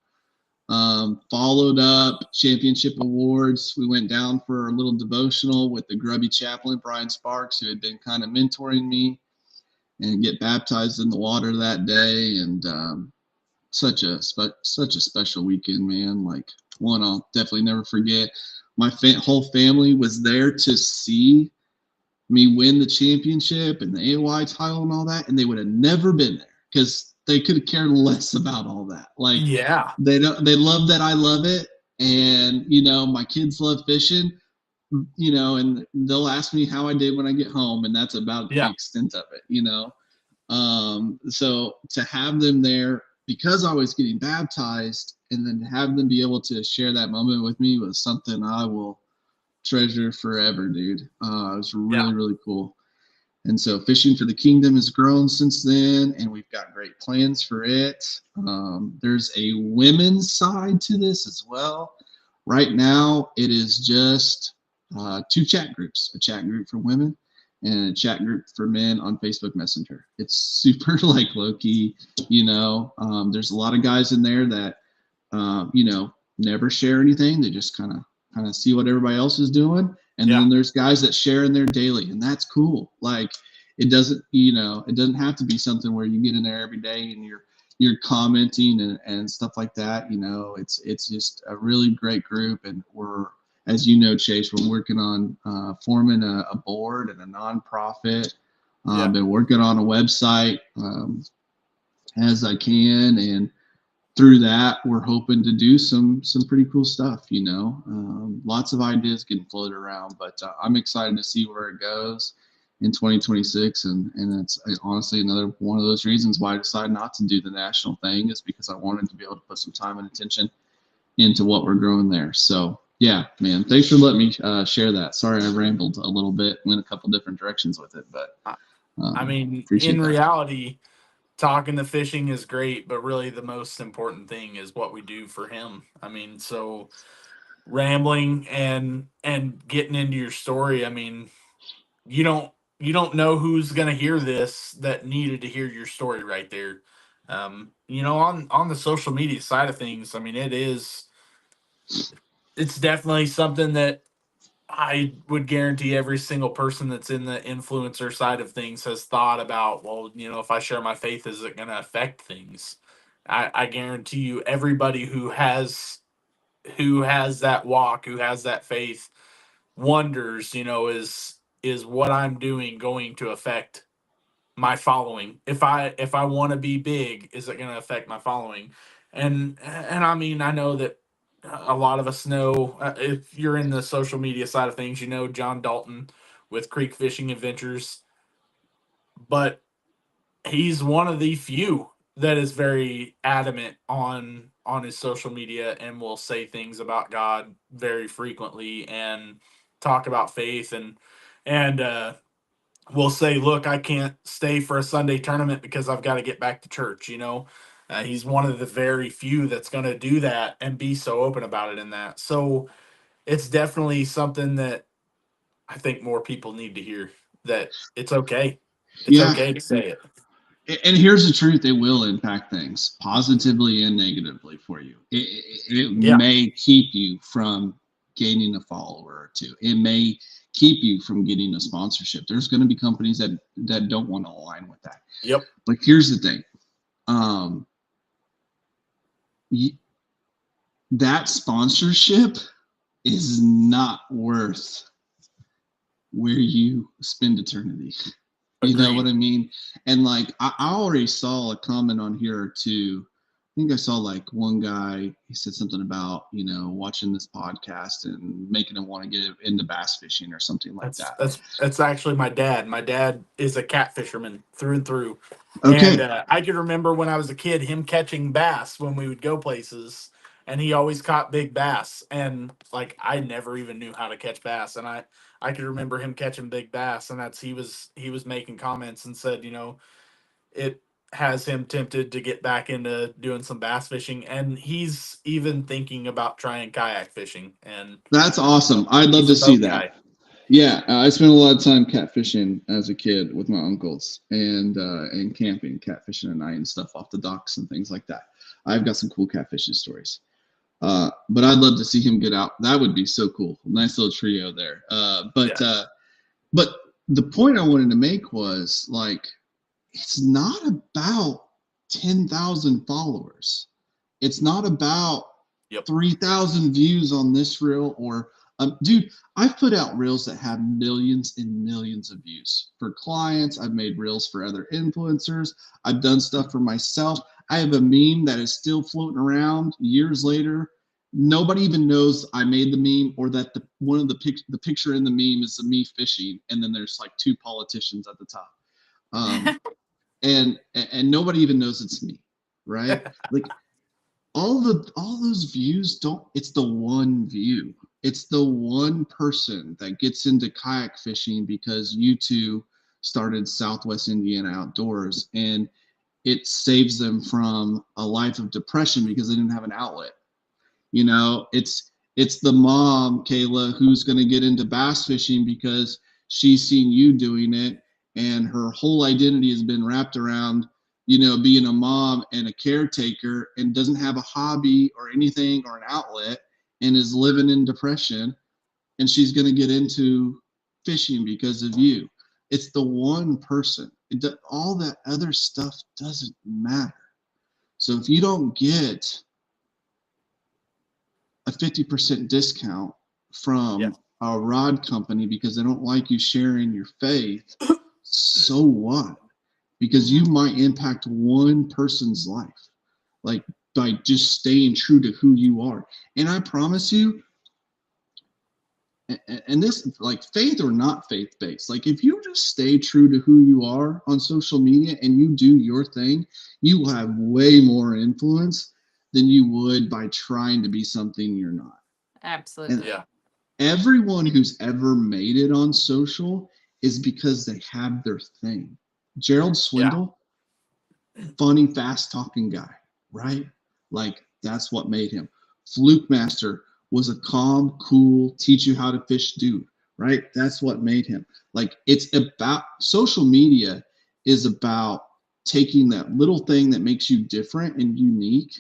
Followed up championship awards. We went down for a little devotional with the Grubby chaplain, Brian Sparks, who had been kind of mentoring me, and get baptized in the water that day. And such a special weekend, man. Like, one I'll definitely never forget. My whole family was there to see me win the championship and the AY title and all that, and they would have never been there because they could have cared less about all that. Like, they love that I love it, and my kids love fishing, and they'll ask me how I did when I get home, and that's about the extent of it. So to have them there, because I was getting baptized, and then have them be able to share that moment with me was something I will treasure forever, dude. It was really, really cool. And so Fishing for the Kingdom has grown since then, and we've got great plans for it. There's a women's side to this as well. Right now, it is just 2 chat groups, a chat group for women and a chat group for men on Facebook Messenger. It's super like low key, there's a lot of guys in there that, never share anything. They just kind of see what everybody else is doing. And then there's guys that share in there daily, and that's cool. Like, it doesn't have to be something where you get in there every day and you're commenting and stuff like that. It's just a really great group. And we're, as you know, Chase, we're working on forming a board and a nonprofit. Been working on a website as I can, and through that, we're hoping to do some pretty cool stuff. Lots of ideas getting floated around, but I'm excited to see where it goes in 2026. And it's honestly another one of those reasons why I decided not to do the national thing, is because I wanted to be able to put some time and attention into what we're growing there. So yeah, man, thanks for letting me share that. Sorry I rambled a little bit, went a couple different directions with it, but I mean, in reality, talking to fishing is great, but really the most important thing is what we do for him. I mean, so rambling and getting into your story, I mean, you don't know who's going to hear this that needed to hear your story right there. On the social media side of things, I mean, it's definitely something that I would guarantee every single person that's in the influencer side of things has thought about, well, if I share my faith, is it going to affect things? I guarantee you everybody who has that walk, who has that faith, wonders, is what I'm doing going to affect my following? If I want to be big, is it going to affect my following? And I mean, I know that a lot of us know, if you're in the social media side of things, John Dalton with Creek Fishing Adventures, but he's one of the few that is very adamant on his social media and will say things about God very frequently and talk about faith, and will say, look, I can't stay for a Sunday tournament because I've got to get back to church. He's one of the very few that's going to do that and be so open about it in that. So it's definitely something that I think more people need to hear, that it's okay. It's okay to say it. And here's the truth: it will impact things positively and negatively for you. It may keep you from gaining a follower or two. It may keep you from getting a sponsorship. There's going to be companies that don't want to align with that. Yep. But here's the thing. That sponsorship is not worth where you spend eternity. You know what I mean? And like, I already saw a comment on here or two. I think I saw like one guy, he said something about, watching this podcast and making him want to get into bass fishing or something like that. That's actually my dad. My dad is a cat fisherman through and through. Okay. And I can remember when I was a kid, him catching bass when we would go places, and he always caught big bass. And like, I never even knew how to catch bass. And I could remember him catching big bass, and he was making comments and said, it has him tempted to get back into doing some bass fishing, and he's even thinking about trying kayak fishing. And that's awesome. I'd love to see that. Guy. Yeah, I spent a lot of time catfishing as a kid with my uncles and camping, catfishing at night and stuff off the docks and things like that. I've got some cool catfishing stories. But I'd love to see him get out. That would be so cool. Nice little trio there. But the point I wanted to make was like, it's not about 10,000 followers. It's not about 3,000 views on this reel or dude, I've put out reels that have millions and millions of views for clients. I've made reels for other influencers. I've done stuff for myself. I have a meme that is still floating around years later. Nobody even knows I made the meme, or that the picture in the meme is of me fishing, and then there's like two politicians at the top. And nobody even knows it's me, right? Like all those views it's the one view. It's the one person that gets into kayak fishing because you two started Southwest Indiana Outdoors, and it saves them from a life of depression because they didn't have an outlet. It's the mom, Kayla, who's going to get into bass fishing because she's seen you doing it, and her whole identity has been wrapped around, being a mom and a caretaker, and doesn't have a hobby or anything or an outlet, and is living in depression, and she's going to get into fishing because of you. It's the one person. All that other stuff doesn't matter. So if you don't get a 50% discount from a rod company because they don't like you sharing your faith, so what? Because you might impact one person's life, like by just staying true to who you are. And I promise you, and this, like, faith or not faith-based, like if you just stay true to who you are on social media and you do your thing, you will have way more influence than you would by trying to be something you're not. Absolutely. And everyone who's ever made it on social is because they have their thing. Gerald Swindle, funny, fast-talking guy, right? Like, that's what made him. Fluke Master was a calm, cool, teach you how to fish dude, right? That's what made him. Like, it's about, social media is about taking that little thing that makes you different and unique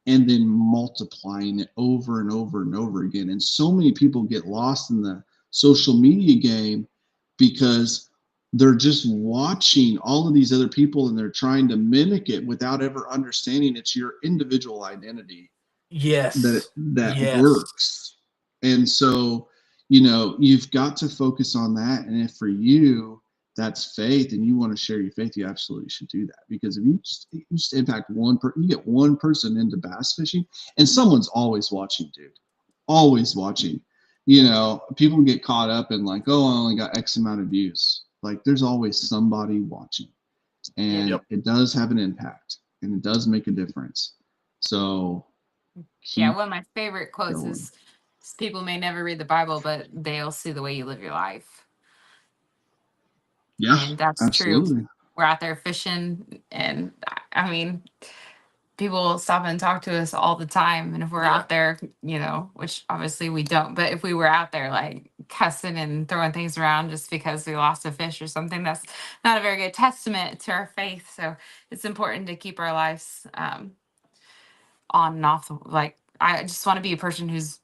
and then multiplying it over and over and over again. And so many people get lost in the social media game because they're just watching all of these other people and they're trying to mimic it without ever understanding it's your individual identity that works. And so, you've got to focus on that. And if for you that's faith and you want to share your faith, you absolutely should do that. Because if you just impact you get one person into bass fishing, and someone's always watching, dude, always watching. People get caught up in like, oh, I only got X amount of views. Like, there's always somebody watching, and it does have an impact, and it does make a difference. So one of my favorite quotes is, people may never read the Bible, but they'll see the way you live your life. Yeah, and that's absolutely. True. We're out there fishing, and I mean, people stop and talk to us all the time. And if we're out there, which obviously we don't, but if we were out there like cussing and throwing things around just because we lost a fish or something, that's not a very good testament to our faith. So it's important to keep our lives on and off. Like, I just want to be a person who's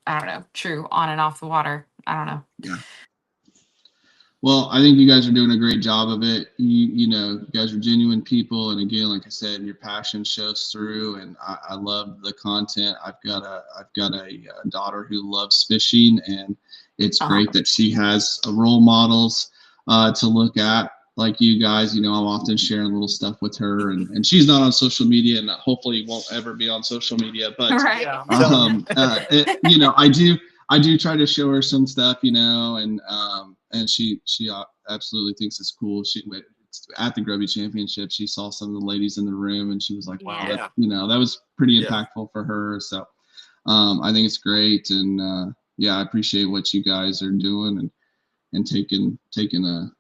I don't know, true on and off the water. I don't know. Yeah. Well, I think you guys are doing a great job of it. You know, you guys are genuine people, and again, like I said, your passion shows through. And I love the content. I've got a daughter who loves fishing, and it's great that she has role models to look at, like you guys. You know, I'm often sharing little stuff with her, and she's not on social media, and hopefully won't ever be on social media. But Right. Yeah, you know, I do try to show her some stuff, you know, and she absolutely thinks it's cool. She went at the Grubby Championship. She saw some of the ladies in the room, and she was like, "Wow, Yeah. that, you know, that was pretty Yeah. impactful for her." So, I think it's great, and yeah, I appreciate what you guys are doing and taking a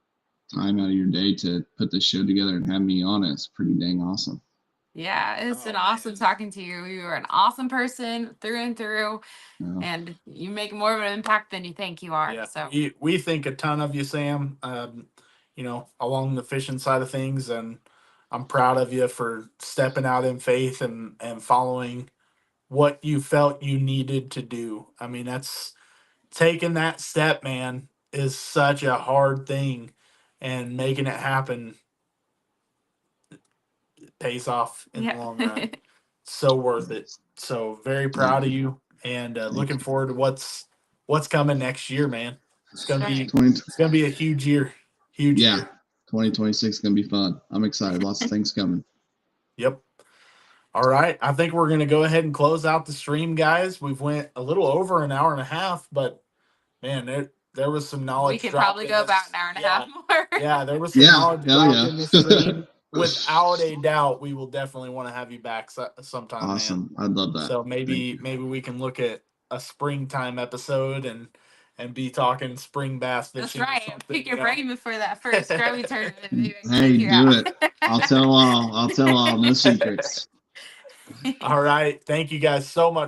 time out of your day to put this show together and have me on it. It's pretty dang awesome. Yeah, it's been Oh, awesome man. talking to you. You are an awesome person through and through, Yeah. and you make more of an impact than you think you are. Yeah, So we think a ton of you, Sam. You know, along the fishing side of things, and I'm proud of you for stepping out in faith and following what you felt you needed to do. I mean, that's taking that step, man, is such a hard thing, and making it happen pays off in the yeah. long run. So worth it. So very proud of you, and looking you. forward to what's coming next year, man. It's gonna be Right. 20, it's gonna be a huge year. Huge yeah, year. 2026 is gonna be fun. I'm excited. Lots of things coming. Yep. All right. I think we're gonna go ahead and close out the stream, guys. We've went a little over an hour and a half, but man, there was some We knowledge could dropped probably in go this. about an hour and a Yeah. half more. Yeah, there was some Yeah, knowledge hell dropped yeah. in this stream. Without a doubt, we will definitely want to have you back sometime, man. Awesome. I'd love that. So Thank maybe you. we can look at a springtime episode and be talking spring bass That's fishing. Or right. something, Pick your you know? brain before that first Grubby tournament. Maybe I can Hey, take you do out. it. I'll tell all. No secrets. All right. Thank you guys so much.